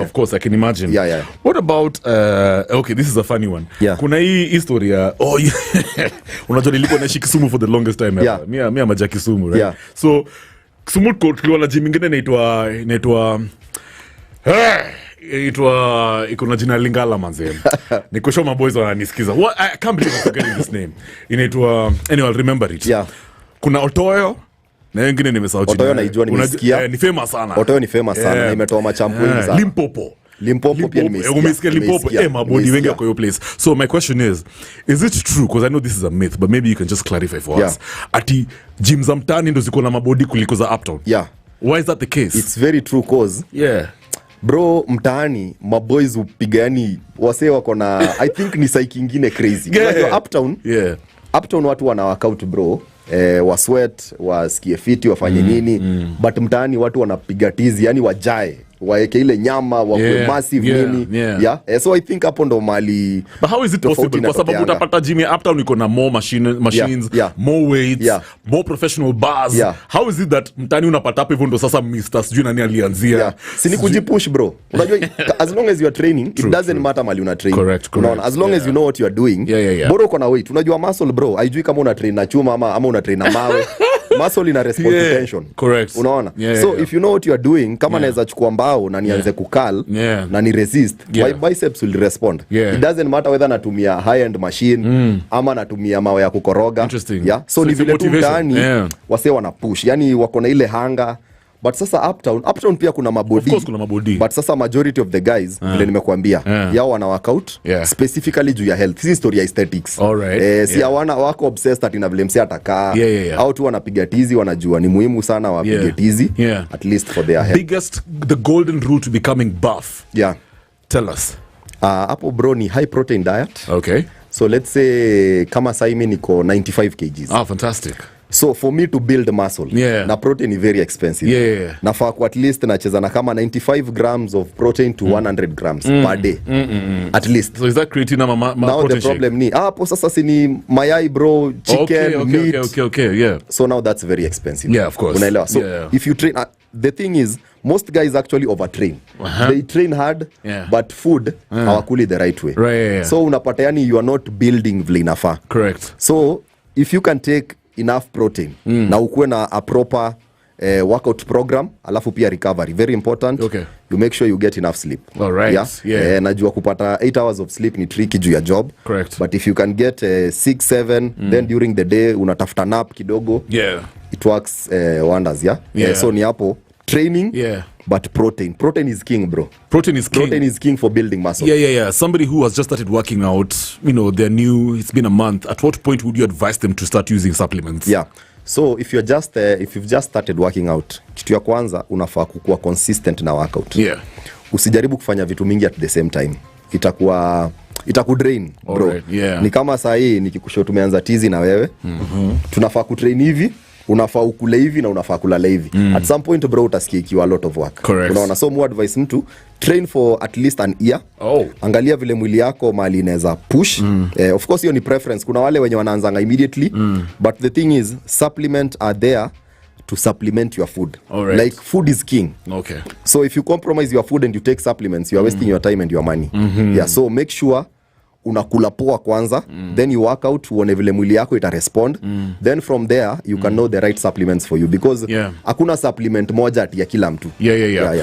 Of course I can imagine. What about this is a funny one. Kuna hii historia unajua nilikuwa naishi Kisumu for the longest time ever. Mimi amaja Kisumu, right? So Kisumu kulikuwa na gym nyingine inaitwa iko na jina Lingala manze. Niko sure my boys wananisikiza. What, I can't believe I'm forgetting this name. Inaitwa, anyway, I'll remember it. Kuna Otoyo na wengine nimesahau jina. Otoyo naijua, nimesikia. Ni famous sana. Otoyo ni famous sana na imetoa machampu wengi sana. Limpopo pia nimesikia. Umesikia Limpopo? Mabodi wengi kwa hiyo place. So my question is it true, because I know this is a myth, but maybe you can just clarify for us. Ati gym za mtaani ndo ziko na mabodi kuliko za uptown? Why is that the case? It's very true cause bro, mtaani maboys upiga yani wasee wako na I think ni psyche ingine crazy. Uptown watu wana workout bro. Wa sweat, wasikie fiti, wafanye nini. But mtaani watu wanapiga tizi, yani wajae, waeke ile nyama, wakwe massive nini. So I think hapo ndo mali. But how is it possible? Kwa sababu utapata gym ya uptown iko na more machines, more weights, more professional bars. How is it that mtaani unapata hapo hivyo ndo sasa Mr. sijui nani alianzia? Sini kujipush bro. Unajua as long as you are training, it doesn't matter mali una train. Unaona, as long as you know what you are doing. Bora uko na weight. Unajua muscle bro, haijui kama una train na chuma ama una train na mawe. Muscle ina respond to tension. Unaona? So if you know what you are doing, kama naweza chukua mbao na nianze kukal na ni resist, my biceps will respond. It doesn't matter whether natumia high end machine ama natumia mawe ya kukoroga. So ni vile tu ndani wase wana push, yani wako na ile hanga. But sasa uptown pia kuna mabodi. Of course kuna mabodi. But sasa majority of the guys vile nimekuambia yao wana workout specifically juu ya health. This is story ya aesthetics. Si hawana wako obsessed ati na vile mse atakaa. Au tu wanapiga tizi, wanajua ni muhimu sana wapige tizi at least for their health. The golden route to becoming buff. Tell us. Hapo bro ni high protein diet. So let's say kama sasa mimi niko 95 kgs. Fantastic. So for me to build muscle, na protein is very expensive. Nafaa kwa at least nacheza na kama 95 grams of protein to 100 grams per day. At least. So is that creatine ama now protein the problem ni hapo sasa sini mayai bro, chicken, meat. Okay, yeah. So now that's very expensive. Yeah, of course. Unaelewa? So if you train, the thing is most guys actually overtrain. They train hard, but food hawakuli the right way. Right. So unapata yani you are not building vile inafaa. Correct. So if you can take enough protein na ukuwe na a proper workout program, alafu pia recovery, very important. You make sure you get enough sleep. All right. Najua kupata 8 hours of sleep ni tricky juu ya job. Correct. But if you can get 6-7 then during the day unatafuta nap kidogo, it works wonders. So ni hapo training, but protein is king, bro. Protein is king for building muscle. Somebody who has just started working out, you know, they're new, it's been a month, at what point would you advise them to start using supplements? So if you've just started working out, kitu ya kwanza unafaa kukuwa consistent na workout. Usijaribu kufanya vitu mingi at the same time, itakudrain, bro. Ni kama saa hii nikikushow tumeanza tizi na wewe, tunafaa kutrain hivi, unafaa ukule hivi na unafaa kulala hivi. At some point, bro, utasikia ikiwa a lot of work. Unaona, so more advice mtu train for at least an year. Angalia vile mwili yako mali inaweza push. Of course hiyo ni preference, kuna wale wenye wanaanzanga immediately, but the thing is supplement are there to supplement your food. Like food is king. So if you compromise your food and you take supplements, you are wasting your time and your money. So make sure unakula poa kwanza, then you work out, uone vile mwili yako ita respond, then from there you can know the right supplements for you, because hakuna supplement moja ati ya kila mtu.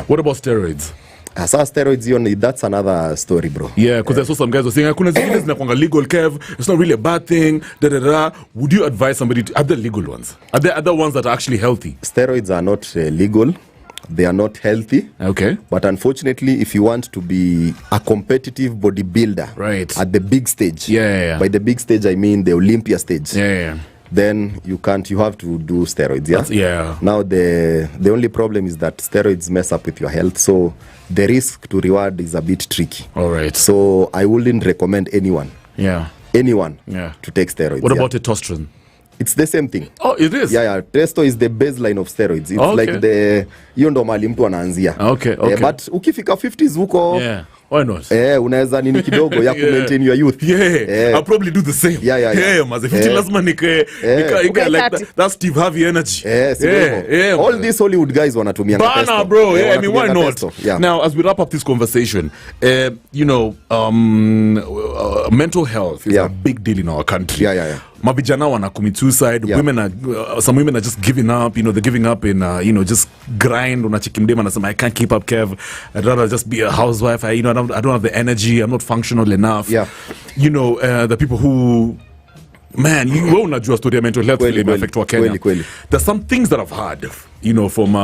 What about steroids? Sasa steroids, that's another story, bro. Because I saw some guys were saying kuna zingine zinakuanga legal, Kev, it's not really a bad thing, Would you advise somebody to other legal ones? Are there other ones that are actually healthy? Steroids are not legal. They are not healthy. But unfortunately, if you want to be a competitive bodybuilder at the big stage, by the big stage I mean the Olympia stage, then you have to do steroids. Now the only problem is that steroids mess up with your health, so the risk to reward is a bit tricky. So I wouldn't recommend anyone to take steroids. What about testosterone? It's the same thing. Oh, it is? Testo is the baseline of steroids. It's like the hiyo ndo mali mtu anaanzia. But ukifika 50s huko, why not? Unaweza nini kidogo ya maintain your youth. I'll probably do the same. Maze 50 lazima nike like that Steve Harvey energy. All these Hollywood guys wanatumia testo. Bro, I mean, why not? Now, as we wrap up this conversation, you know, mental health is a big deal in our country. Mavijana wana commit suicide. Women are some women are just giving up. You know, they're giving up in you know, just grind. Unachikimdema na sema I can't keep up, Kev. I'd rather just be a housewife. I don't have the energy. I'm not functional enough. You know, the people who, man, you unajua story ya mental health really affect wa Kenya. There's some things that I've heard, you know, from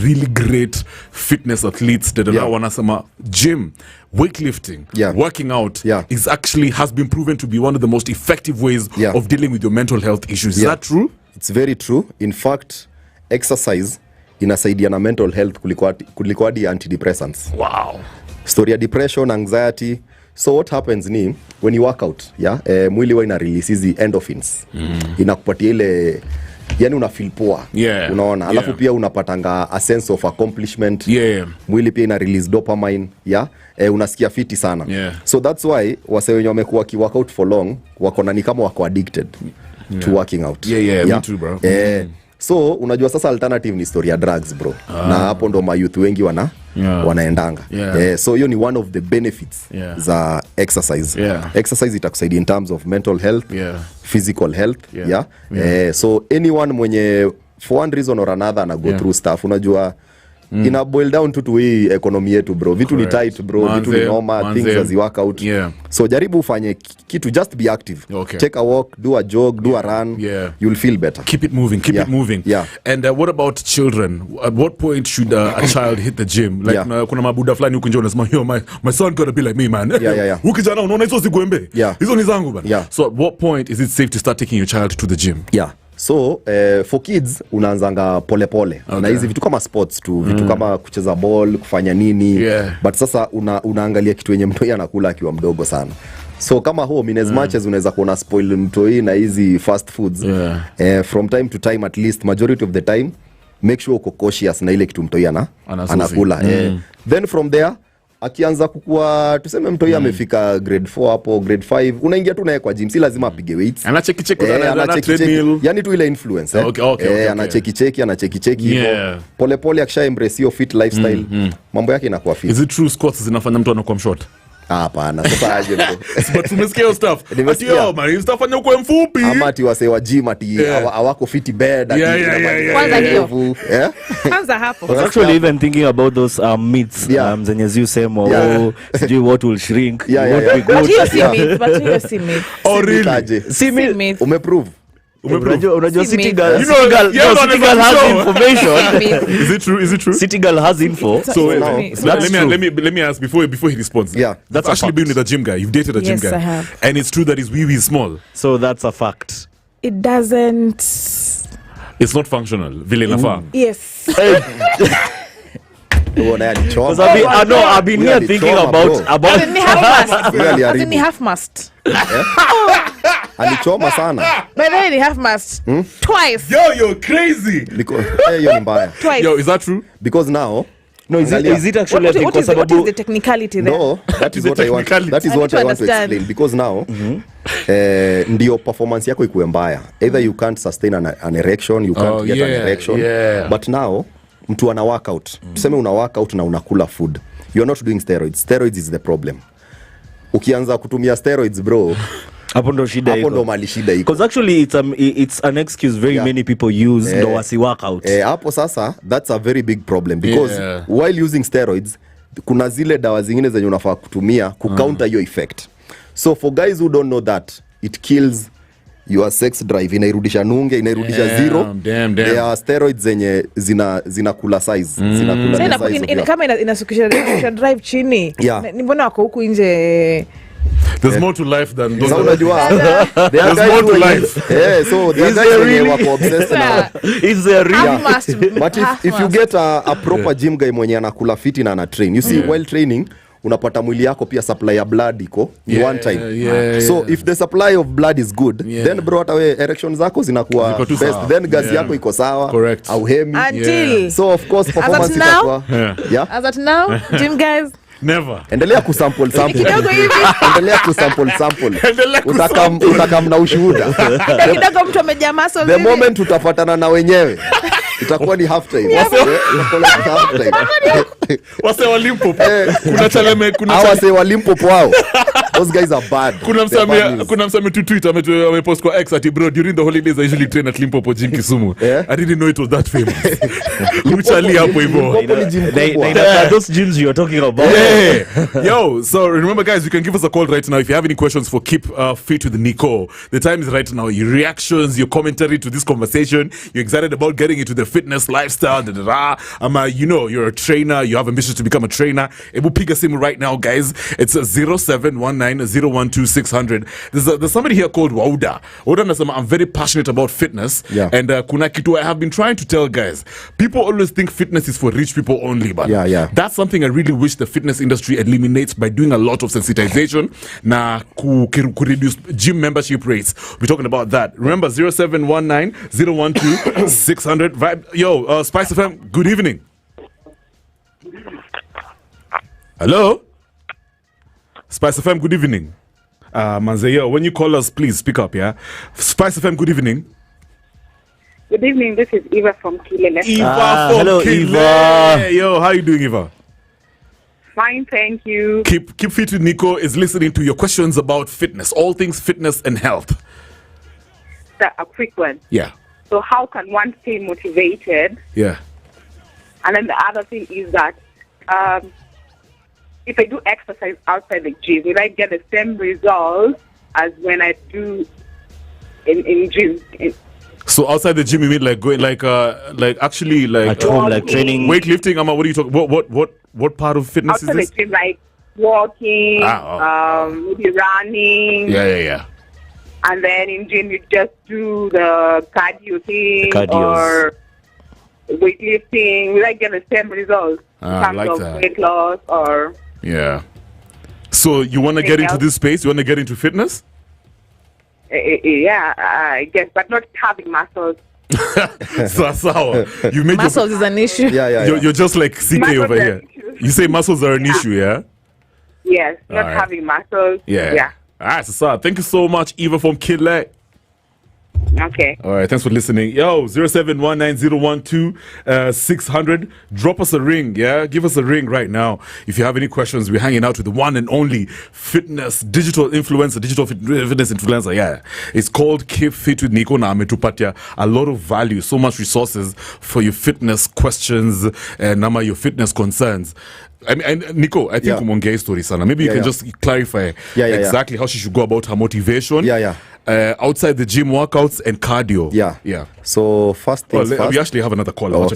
really great fitness athletes that wanasema gym, weightlifting, working out is actually has been proven to be one of the most effective ways of dealing with your mental health issues. Is that true? It's very true. In fact, exercise inasaidia na mental health kuliko hadi antidepressants. Wow. Story ya depression, anxiety. So what happens ni when you work out, mwili wa ina release hizi endorphins. Inakupatia ile, yani una feel poa. Unaona, alafu pia unapatanga a sense of accomplishment. Mwili pia ina release dopamine, unasikia fiti sana. So that's why wase wenye wamekuwa ki work out for long wako na ni kama wako addicted to working out. Me too, bro. So unajua sasa alternative ni story ya drugs, bro. Na hapo ndo mayouth wengi wanaendanga. So hiyo ni one of the benefits za exercise. Exercise itakusaidia in terms of mental health, physical health. So anyone mwenye for one reason or another na go through stuff, unajua ina boil down to hii economy yetu, bro. Vitu ni tight, bro. Vitu ni normal, things as you work out. So jaribu ufanye kitu, just be active. Take a walk, do a jog, do a run. You'll feel better. Keep it moving, keep it moving. And what about children? At what point should a child hit the gym? Like kuna mabuda fulani huko nje unasema, yo, my son gotta be like me, man. Ukijana unaona hizo sigwembe. Hizo ni zangu bana. So at what point is it safe to start taking your child to the gym? So for kids unaanzanga pole na hizi vitu kama sports tu, vitu kama kucheza ball, kufanya nini. But sasa unaangalia kitu yenye mtu anakula akiwa mdogo sana. So kama home in as much as unaweza kuona spoil mtoi na hizi fast foods, from time to time, at least majority of the time, make sure uko cautious na ile kitu mtoi anakula. Then from there akianza kukua, tuseme mtoi amefika grade 4 hapo, grade 5, unaingia tu naye kwa gym, si lazima apige weights. Anacheki treadmill. Yani tu ile influence. Anacheki hivyo. Pole pole akisha embrace your fit lifestyle, mambo yake inakuwa fit. Is it true squats zinafanya mtu anakuwa short? Hapana, sasa aje bro. But tumesikia stuff. Ati man, istafanya kwa mfupi. Ama ati wase wa gym ati hawako fit bed ati. Kwanza hiyo. Kwanza hapo. Actually even thinking about those meats zenye you say sijui what will shrink, what be good. But you see meat. Oh really? See meat. Umeprove. Unajua City Girl has information. Is it true? City Girl has info. So let me ask before he responds. Yeah, that's actually been with a gym guy. You've dated a gym guy. Yes, I have. And it's true that his wee is small. So that's a fact. It doesn't. It's not functional. Vile nafaa. Yes. Because I've been here thinking about half mast. Alichoma sana. But then half mast twice. Yo, you're crazy. Because hiyo ni mbaya. Twice. Yo, is that true? Because now is it actually what is the technicality there? No, that is what I want to explain. Because now ndio performance yako ikuwe mbaya. Either you can't sustain an erection, you can't get an erection. But now mtu ana workout. Tuseme una workout na unakula food. You're not doing steroids. Steroids is the problem. Ukianza kutumia steroids bro, hapo ndo shida iko. Hapo ndo mali shida iko. Because actually it's an excuse very many people use ndo wasi workout. Hapo sasa that's a very big problem because while using steroids kuna zile dawa zingine zenye unafaa kutumia ku counter your effect. So for guys who don't know that, it kills your sex drive, inairudisha nunge, inairudisha zero. There are steroids zenye zinakula size, zinakula size. Kama inasukisha drive chini. Ni mbona wako huku nje? There's more to life than those. There's more to life. So the guys really wako obsessed na is there really? But if you get a proper gym guy mwenye anakula fit na ana train, you see while training unapata mwili yako pia supply ya blood iko one time. So if the supply of blood is good, then bro hata we erection zako zinakuwa best, then gas yako iko sawa au hemi. So of course performance itakuwa as at now gym guys never. Endelea kusample. Endelea kusample. Utakam na ushuhuda. Kidogo mtu amejaa muscle. The moment utafuatana na wenyewe itakuwa ni half time. Wase walimpopo. Kuna chaleme wase walimpopo wao. Those guys are bad. Kuna msame tu tweet amepost kwa X ati bro, during the holidays I usually train at Limpopo Gym Kisumu. I didn't know it was that famous. Uchali hapo hivyo. Those gyms you are talking about. Yo, so remember guys, you can give us a call right now if you have any questions for Keep Fit with Nico. The time is right now. Your reactions, your commentary to this conversation. You're excited about getting into the fitness lifestyle. You know, you're a trainer. You have ambitions to become a trainer. Ebu piga simu right now, guys. It's 0719012600. There's somebody here called Wauda. Wauda nasema, I'm very passionate about fitness. And kuna kitu I have been trying to tell guys. People always think fitness is for rich people only, but that's something I really wish the fitness industry eliminates by doing a lot of sensitization na ku reduce gym membership rates. We're talking about that. Remember 0719012600. Yo, Spice FM, good evening. Hello? Spice FM, good evening. Manzeyo, when you call us, please speak up, yeah? Spice FM, good evening. Good evening, this is Eva from Kilele. Hello, Eva. Yo, how you doing, Eva? Fine, thank you. Keep Fit with Nico is listening to your questions about fitness, all things fitness and health. A quick one. Yeah. So how can one stay motivated? Yeah. And then the other thing is that if I do exercise outside the gym, will I get the same results as when I do in gym? So outside the gym, you mean like going like actually like at home, like training, weightlifting? What are you talking? What part of fitness outside is this? The gym, like walking, maybe running. Yeah. And then in gym, you just do the cardio thing or weightlifting. Will I get the same results in terms like of that. weight loss or? Yeah. So you want to get into this space? You want to get into fitness? Yeah, I guess, but not having muscles. So you made muscles is an issue. You're just like CK muscles over here. You say muscles are an issue, yeah? Yes, not having muscles. Yeah. All right, so thank you so much, Eva from Kidley. Okay. All right, thanks for listening. Yo, 0719012600. Drop us a ring, yeah? Give us a ring right now. If you have any questions, we're hanging out with the one and only digital fitness influencer, yeah. It's called Keep Fit with Nico na ametupatia a lot of value, so much resources for your fitness questions and your fitness concerns. Nico, I think umongea story sana. Maybe you can just clarify exactly how she should go about her motivation. Outside the gym workouts and cardio. Yeah. So first things first. We actually have another caller. Okay.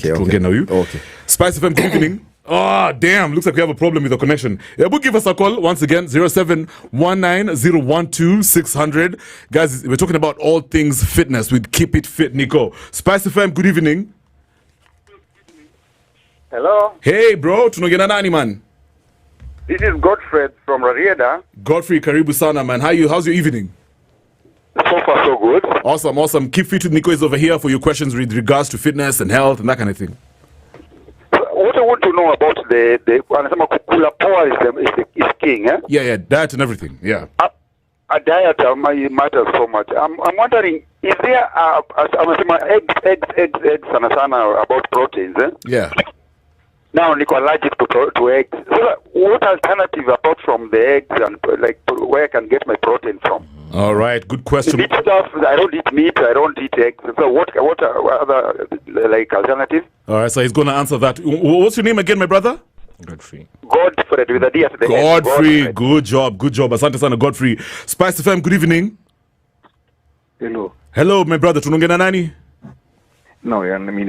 Spice FM, good evening. Oh, damn. Looks like we have a problem with the connection. But give us a call once again, 0719012600. Guys, we're talking about all things fitness with Keep It Fit, Nico. Spice FM, good evening. Hello. Hey, bro. Tunogena nani, man? This is Godfrey from Rarieda. Godfrey, karibu sana, man. How's your evening? So far, so good. Awesome. Keep Fit with Nico is over here for your questions with regards to fitness and health and that kind of thing. What I want to know about the kula power is king, eh? Yeah, diet and everything, yeah. A diet matters so much. I'm wondering, is there eggs about proteins, eh? Yeah. Now, Nico, allergic to eggs. So, what alternative apart from the eggs and where I can get my protein from? All right, good question. Meat stuff. I don't eat meat. I don't eat eggs. So, what are other alternatives? All right, so he's going to answer that. What's your name again, my brother? Godfrey with a D at the end. Godfrey, good job. Asante sana, Godfrey. Spice FM, good evening. Hello, my brother. Tunongena nani? No, I mean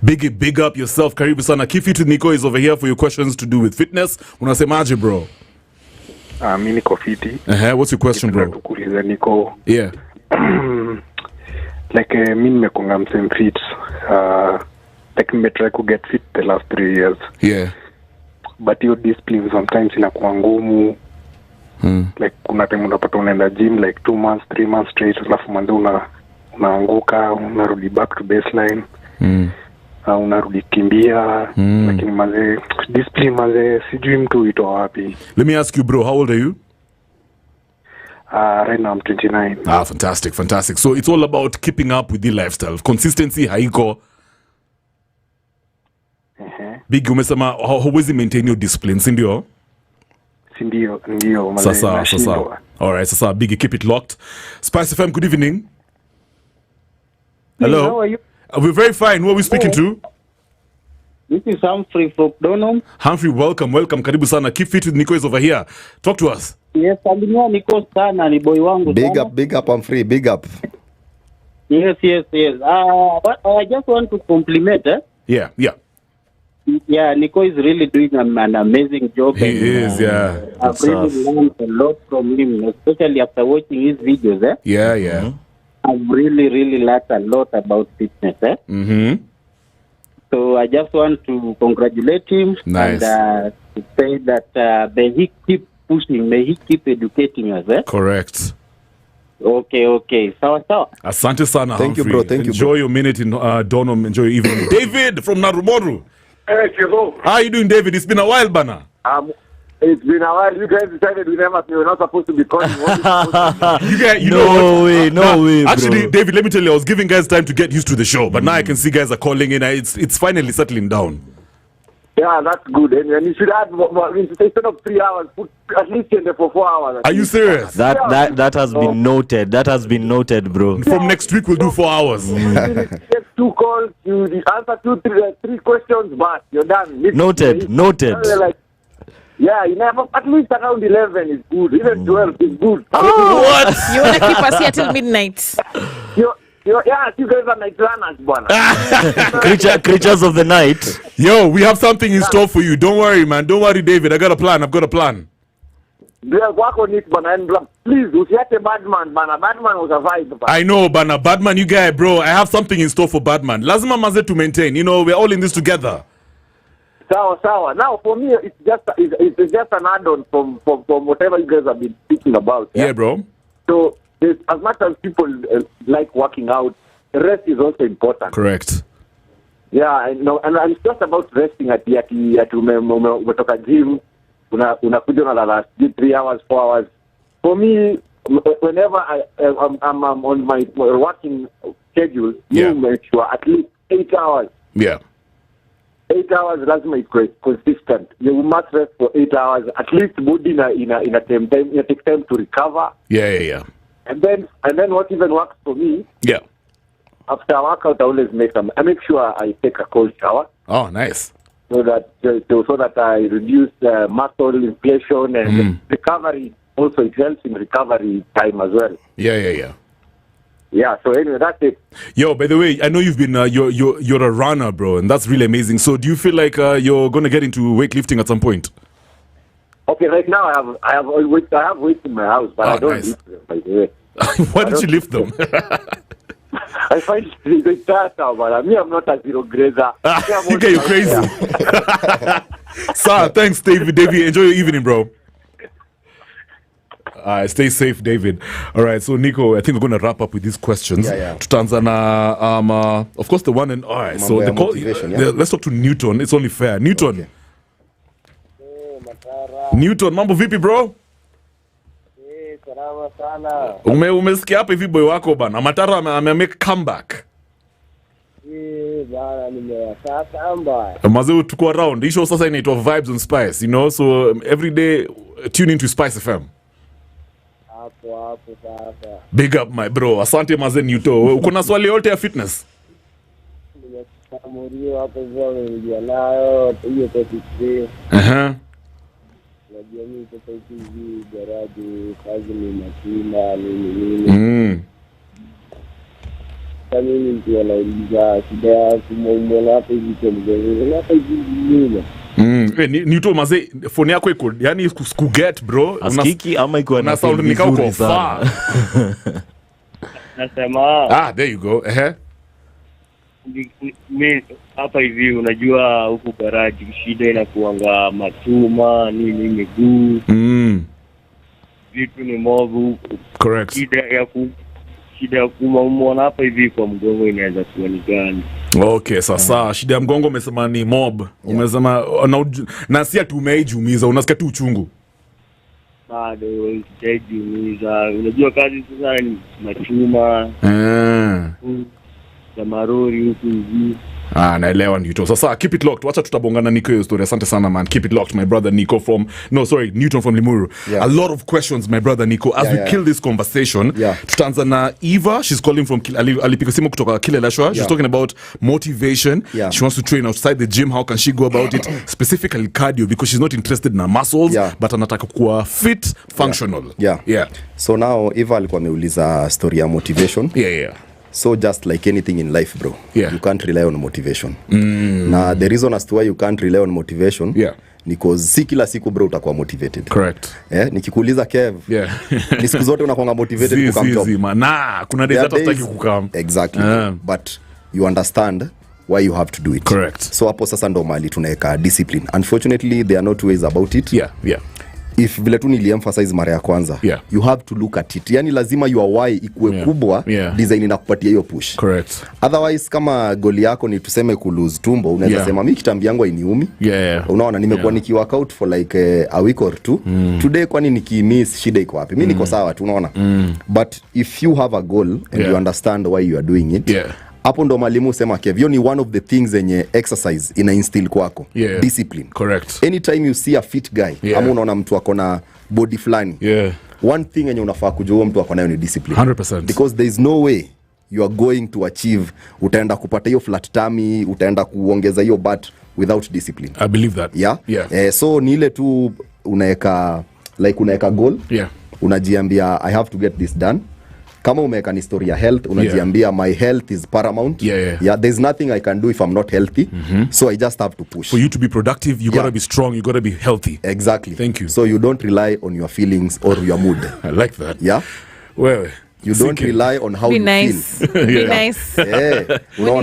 Biggie. Big up yourself. Karibu sana. Keep Fit with Nico is over here for your questions to do with fitness. Unasemaje, bro? Mimi niko fiti. What's your question, bro? Tukuuliza Nico. Yeah. Mimi nimekonga msame fit. Nimetry to get fit the last 3 years. Yeah. But your discipline sometimes inakuwa ngumu. Kuna time unapata unaenda gym 2 months, 3 months straight, alafu mwanzo unaanguka, unarudi back to baseline. Unarudi kimbia. Lakini discipline sijui mtu itoa wapi. Let me ask you, bro, how old are you? Right now I'm 29. Fantastic. So it's all about keeping up with the lifestyle. Consistency haiko. Big umesema huwezi maintain your discipline, sindio? Ndio. Sasa. All right, sasa Big, keep it locked. Spice FM, good evening. Hello. How are you? We're very fine. Who are we speaking to? This is Humphrey from Donham. Humphrey, welcome. Karibu sana. Keep Fit with Nico is over here. Talk to us. Yes, salimia Nico sana, ni boy wangu sana. Big up, Humphrey. Big up. Yes. But I just want to compliment, Yeah. Yeah, Nico is really doing an amazing job. He is. I've really learned a lot from him, especially after watching his videos, Yeah. I've really learned a lot about fitness, So I just want to congratulate him. Nice. And to say that may he keep pushing, may he keep educating us, Correct. Okay. Sawa. Asante sana, Thank you, Humphrey. bro. Enjoy your minute in Donham. Enjoy your evening. David from Narumoru. Hey, Kilo. How are you doing, David? It's been a while, bana. It's been a while. You guys decided we were not supposed to be calling. No way, bro. Actually, David, let me tell you, I was giving guys time to get used to the show, but now I can see guys are calling in. It's finally settling down. Yeah, that's good. And you should add more. Instead of 3 hours, put at least in there for 4 hours. Are you serious? That has been noted. That has been noted, bro. From next week, we'll do 4 hours. Get 2 calls, you answer 3 questions, but you're done. Noted. Yeah, at least around 11 is good. Even 12 is good. What? You want to keep us here till midnight? You guys are night runners, bwana. Creatures of the night. Yo, we have something in store for you. Don't worry, man. Don't worry, David. I've got a plan. Work on it, bana. And please, usiache Badman, bana. Badman was a vibe, bana. I know, bana. Badman, you guy, bro. I have something in store for Badman. Lazima maze to maintain. We're all in this together. Sawa. Now, for me, it's just an add-on from whatever you guys have been speaking about. Yeah, bro. So, as much as people like working out, the rest is also important. Correct. Yeah, I know, and it's just about resting at umetoka gym, unakuja unalala 3 hours, 4 hours. For me, whenever I'm on my working schedule, you make sure at least 8 hours. Yeah. 8 hours lazima ikuwe consistent. You must rest for 8 hours. At least body ina take time to recover. Yeah. And then what even works for me? Yeah. After a workout, I make sure I take a cold shower. Oh, nice. So that I reduce muscle inflation and recovery. Also, it helps in recovery time as well. Yeah. Yeah, so anyway, that's it. Yo, by the way, I know you've been you're a runner, bro, and that's really amazing. So, do you feel like you're gonna get into weightlifting at some point? Okay, right now I have weights in my house, but I don't lift them, by the way. Why don't you lift them? I find it tired now, but I'm not a zero grazer. Okay, you're crazy. Sir, thanks, David. Enjoy your evening, bro. Stay safe, David. All right, so Nico, I think we're going to wrap up with these questions. Tutanzana, of course, the one and all right. So let's talk to Newton. It's only fair. Newton. Okay. Newton, mambo vipi, bro? Salama sana. Umesikia hapa hivi boy wako bana. Matara ame comeback. Bana nimewasaka mbaya. Mazee tuko around. Hii show sasa inaitwa Vybez and Spice, you know? So every day tune into Spice FM. Hapo sasa. Big up my bro. Asante mazee Newton. Uko na swali yote ya fitness? Nimekuamurio hapo zao ndio nayo hiyo topic. Najua sasa hivi garaji kazi ni machina nini. Kama ndio anauliza shida kumwona hapo hivi kwa mzee. Hapo hivi Newton mazee phone yako iko yani kuget bro. Askiki ama iko na sound Nico kwa far. Nasema there you go. Mimi hapa hivi unajua huku garaji shida inakuanga matuma nini miguu. Vitu ni movu. Correct. Shida ya kuumwa hapa hivi kwa mgongo inaweza kuwa ni gani? Okay, sasa shida ya mgongo umesema ni mob. Umesema na si ati umeijumiza, unasikia tu uchungu. Bado sijajumiza. Unajua kazi sasa ni machuma. Ya marori huku hivi. Naelewa Newton. Sasa keep it locked. Wacha tutabongana Nico hiyo story. Asante sana man. Keep it locked my brother Nico Newton from Limuru. A lot of questions my brother Nico as we kill this conversation. Tutaanza na Eva. She's calling from alipiga simu kutoka Kileleshwa. She's talking about motivation. She wants to train outside the gym. How can she go about it? Specifically cardio because she's not interested in her muscles but anataka kuwa fit, functional. So now Eva alikuwa ameuliza story ya motivation. So just like anything in life, bro, you can't rely on motivation. Na the reason as to why you can't rely on motivation, because si kila siku bro utakuwa motivated. Correct. Nikikuuliza Kev, ni siku zote unakuwa motivated kukam job. Kuna days hata hutaki kukam. Exactly. But you understand why you have to do it. Correct. So hapo sasa ndo mali tunaweka discipline. Unfortunately, there are no two ways about it. If vile tu niliemphasize mara ya kwanza, you have to look at it. Yani lazima your why ikuwe kubwa, design inakupatia hiyo push. Correct. Otherwise kama goal yako ni tuseme kulose tumbo, unaweza sema mimi kitambi yangu hainiumi. Unaona nimekuwa nikiwork out for like a week or two. Today kwani nikimiss shida iko wapi? Mimi niko sawa tu unaona. But if you have a goal and you understand why you are doing it, hapo ndo mwalimu sema Kevio ni one of the things enye exercise ina instill kwako. Discipline. Correct. Anytime you see a fit guy, ama unaona mtu akona body flani, one thing enye unafaa kujua mtu akona ni discipline. 100%. Because there is no way you are going to achieve, utaenda kupata hiyo flat tummy, utaenda kuongeza hiyo butt without discipline. I believe that. So ni ile tu unaweka goal. Unajiambia I have to get this done. Kama umeweka ni story ya health, unajiambia my health is paramount. There's nothing I can do if I'm not healthy. So I just have to push. For you to be productive, you gotta be strong, you gotta be healthy. Exactly. Thank you. So you don't rely on your feelings or your mood. I like that. Well, you don't rely on how you feel. Be nice. You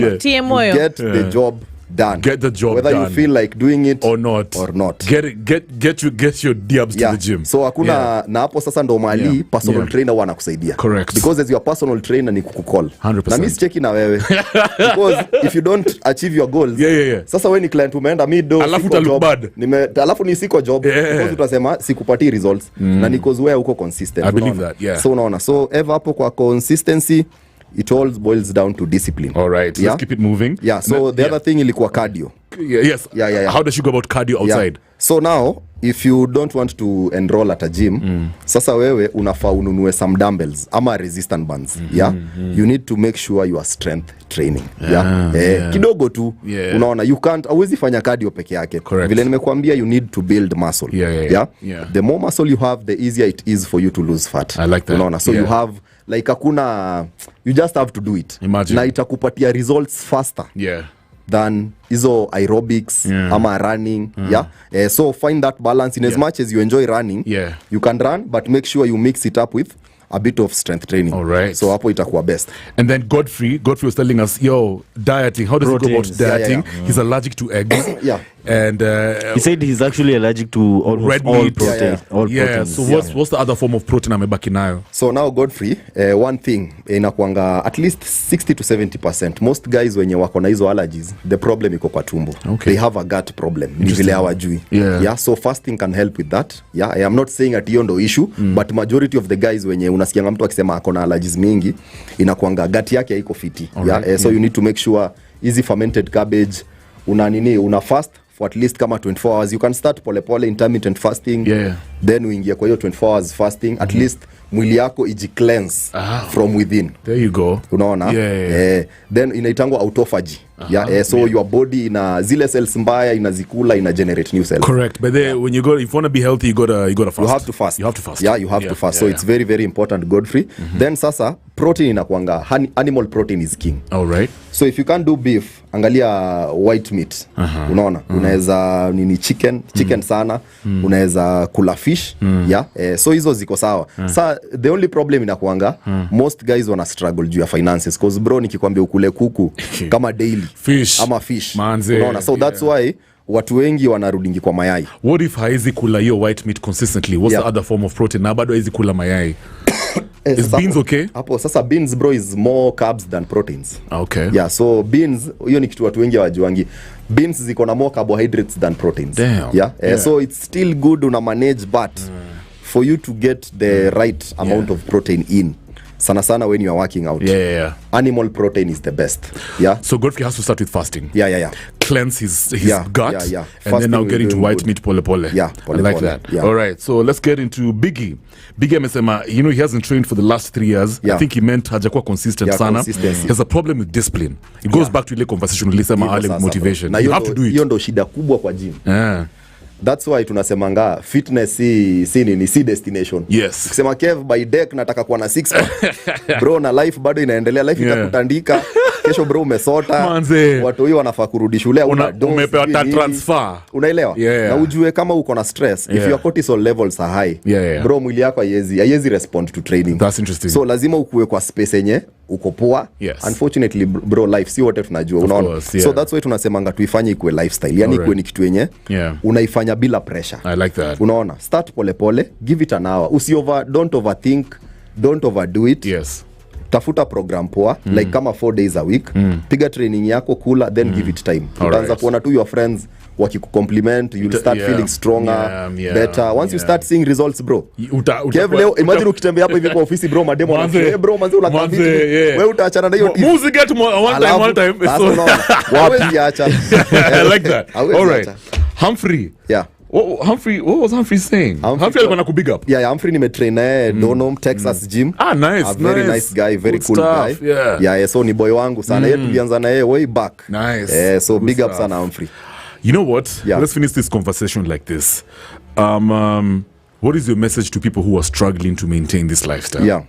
get the job done. Get the job whether done. you feel like doing it or not. Get your diabs to the gym. So hakuna na hapo sasa ndo mali personal trainer wanakusaidia. Correct. Because as your personal trainer ni kukukall. 100%. Na mimi sicheki na wewe. Because if you don't achieve your goals. Sasa wewe ni client umeenda mido. Alafu look bad. Alafu ni siko job. Because utasema sikupati results. Na because wewe uko consistent. I believe that. Yeah. So unaona. So ever hapo kwa consistency it all boils down to discipline. All right. Let's keep it moving. Yeah. So the other thing ilikuwa cardio. Yes. How does she go about cardio outside? So now if you don't want to enroll at a gym, sasa wewe unafaa ununue some dumbbells ama resistance bands. You need to make sure you are strength training. Kidogo tu. Unaona you can't always fanya cardio peke yake. Vile nimekuambia you need to build muscle. The more muscle you have, the easier it is for you to lose fat. I like that. Unaona so you have like hakuna, you just have to do it. Imagine. Na itakupatia results faster than hizo aerobics ama running. So find that balance in as much as you enjoy running. You can run but make sure you mix it up with a bit of strength training. All right. So hapo itakuwa best. And then Godfrey was telling us, dieting. How does he go about dieting? He's allergic to eggs. And he said he's actually allergic to almost red all meat. protein. All proteins. So what's the other form of protein amebaki nayo? So now Godfrey, one thing inakuanga at least 60 to 70%. Most guys wenye wako na hizo allergies, the problem iko kwa tumbo. They have a gut problem. Ni vile hawajui. So fasting can help with that. I am not saying at hiyo ndo issue, but majority of the guys wenye unasikianga mtu akisema ako na allergies mingi, inakuanga gut yake haiko fiti. So you need to make sure easy fermented cabbage una fast for at least kama 24 hours. You can start pole intermittent fasting. Then uingie kwa hiyo 24 hours fasting. At least mwili yako iji-cleanse from within. There you go. Unaona? Then inaitangwa autophagy. So your body ina zile cells mbaya inazikula, ina generate new cells. Correct. But then when if you want to be healthy, you gotta fast. You have to fast. You have to fast. You have to fast. So it's very, very important, Godfrey. Then sasa protein inakuanga animal protein is king. All right. So if you can't do beef, angalia white meat. Unaona? Unaweza chicken sana. Unaweza kula fish. So hizo ziko sawa. Sa the only problem inakuanga most guys wana struggle juu ya finances, cause bro nikikwambia ukule kuku kama daily ama fish. Unaona? So that's why watu wengi wanarudingi kwa mayai. What if haizi kula hiyo white meat consistently? What's the other form of protein? Na bado haizi kula mayai. Is beans okay? Hapo sasa beans bro is more carbs than proteins. Okay. So beans hiyo ni kitu watu wengi hawajuangi. Beans ziko na more carbohydrates than proteins. Damn. So it's still good una manage but for you to get the right amount of protein in, sana when you are working out, animal protein is the best. So Godfrey has to start with fasting. Cleanse his gut. And then now get into white meat pole. I like that. All right, so let's get into Biggie amesema, he hasn't trained for the last 3 years. I think he meant hajakuwa consistent sana. He has a problem with discipline. It goes back to ile conversation ulisema early with motivation. You have to do it. Hiyo ndo shida kubwa kwa gym. That's why tunasemanga fitness si destination. Ukisema Kev by deck nataka kuwa na 6 pack. Bro na life bado inaendelea, life itakutandika. Kesho bro umesota. Watu hiyo wanafaa kurudi shule, umepewa transfer. Unaelewa? Na ujue kama uko na stress, if your cortisol levels are high, bro mwili yako haiwezi respond to training. That's interesting. So lazima ukue kwa space yenye uko poa. Unfortunately bro, life si wote tunajua, unaona? So that's why tunasemanga tuifanye ikuwe lifestyle. Yani ikuwe ni kitu yenye unaifanya bila pressure. I like that. Unaona? Start pole, give it an hour. Don't overthink, don't overdo it. Tafuta program poa, like kama 4 days a week. Piga training yako, kula, then give it time. Utaanza kuona tu your friends wakikucompliment, you'll start feeling stronger, better. Once you start seeing results bro. Kev leo imagine ukitembea hapo hivi kwa ofisi bro, mademo wana bro manzi unakaa vipi? Wewe utaachana na hiyo team. Music get one time. Wapi acha. I like that. All right. Humphrey. What was Humphrey saying? Humphrey alikuwa nakubig up. Humphrey nimetrain naye Donham Texas gym. Nice. A very nice guy, very good cool stuff, guy. So ni boy wangu sana. Yeye tulianza naye way back. Nice. So big up sana Humphrey. You know what? Let's finish this conversation like this. What is your message to people who are struggling to maintain this lifestyle?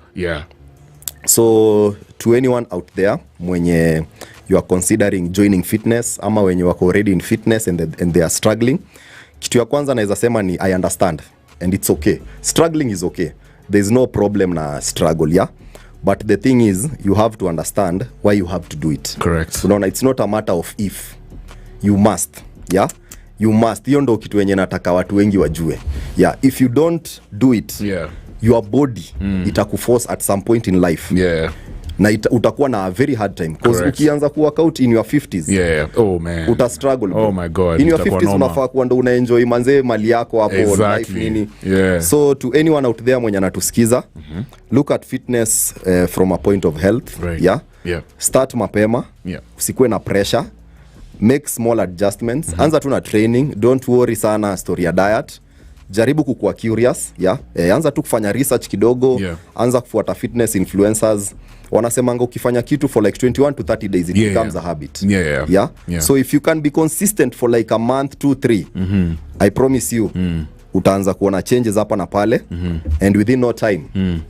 So to anyone out there mwenye you are considering joining fitness ama wenye wako already in fitness and they are struggling, kitu ya kwanza naweza sema ni I understand and it's okay. Struggling is okay. There's no problem na struggle, but the thing is you have to understand why you have to do it. Correct. Unaona, it's not a matter of if. you must. Yeah, you must. Hiyo ndo kitu yenye nataka watu wengi wajue. Yeah, if you don't do it, your body itakuforce at some point in life. Na utakuwa na a very hard time because ukianza ku work out in your 50s oh man, uta struggle oh my god, in your 50s unafaa kuwa ndo una enjoy manze mali yako hapo life nini. So to anyone out there mwenye anatusikiza, look at fitness from a point of health. Start mapema, usikue na pressure, make small adjustments, anza tu na training, don't worry sana story ya diet, jaribu kukua curious. Anza tu kufanya research kidogo, anza kufuata fitness influencers. Wanasemanga ukifanya kitu for like 21 to 30 days it becomes a habit. So if you can be consistent for like a month 2-3, I promise you utaanza kuona changes hapa na pale, and within no time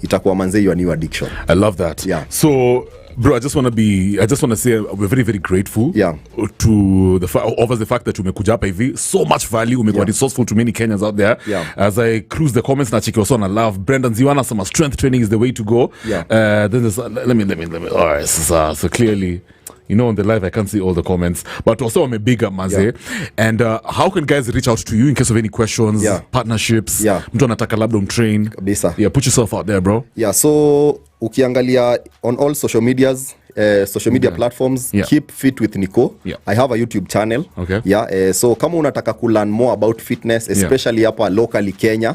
itakuwa manze your new addiction. I love that. So bro, I just want to say we're very, very grateful to the fact that umekuja hapa hivi. So much value, umekuwa resourceful to many Kenyans out there. As I cruise the comments na chiki wasona love Brendan Ziwana, some strength training is the way to go. Then there's let me all right, so clearly, you know, on the live I can't see all the comments, but also I'm a bigger maze. And how can guys reach out to you in case of any questions, partnerships, mtu anataka labda train kabisa? Put yourself out there, bro. So ukiangalia on all social medias, social media platforms, keep fit with Nico. I have a YouTube channel. So kama unataka ku learn more about fitness, especially hapa locally Kenya,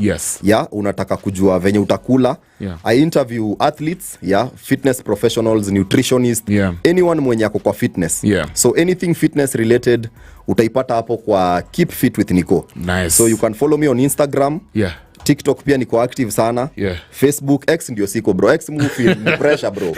unataka kujua venye utakula, I interview athletes, fitness professionals, nutritionists, anyone mwenye ako kwa fitness. So anything fitness related utaipata hapo kwa Keep Fit with Nico. So you can follow me on Instagram. TikTok pia niko active sana. Facebook, X ndio siko bro. X move ni pressure bro.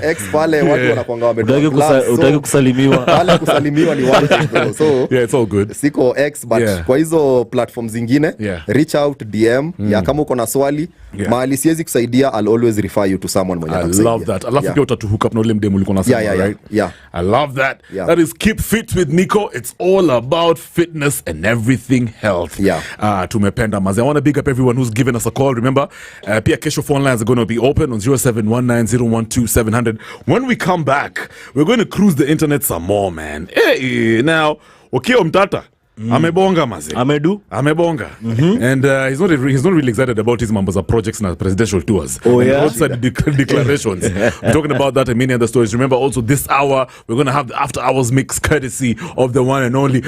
X pale watu wanakuanga wametoka. Utaki kusalimiwa. Pale kusalimiwa ni one thing bro. So it's all good. Siko X but kwa hizo platforms zingine, reach out, DM, kama uko na swali, mahali siwezi kusaidia, I'll always refer you to someone mwenye atakusaidia. I love that. Alafu pia utatu hook up na ule mdemu ulikuwa unasema, right? I love that. That is Keep Fit with Nico. It's all about fitness and everything health. Tumependa maze. I want to big up everyone who's given us a call. Remember, pia kesho phone lines are going to be open on 0719012700. When we come back, we're going to cruise the internet some more, man. Hey, now, Okio Mtata, amebonga maze. Amebonga. And he's not really excited about his members of projects and presidential tours. Outside declarations. We're talking about that and many other stories. Remember also this hour, we're going to have the after hours mix courtesy of the one and only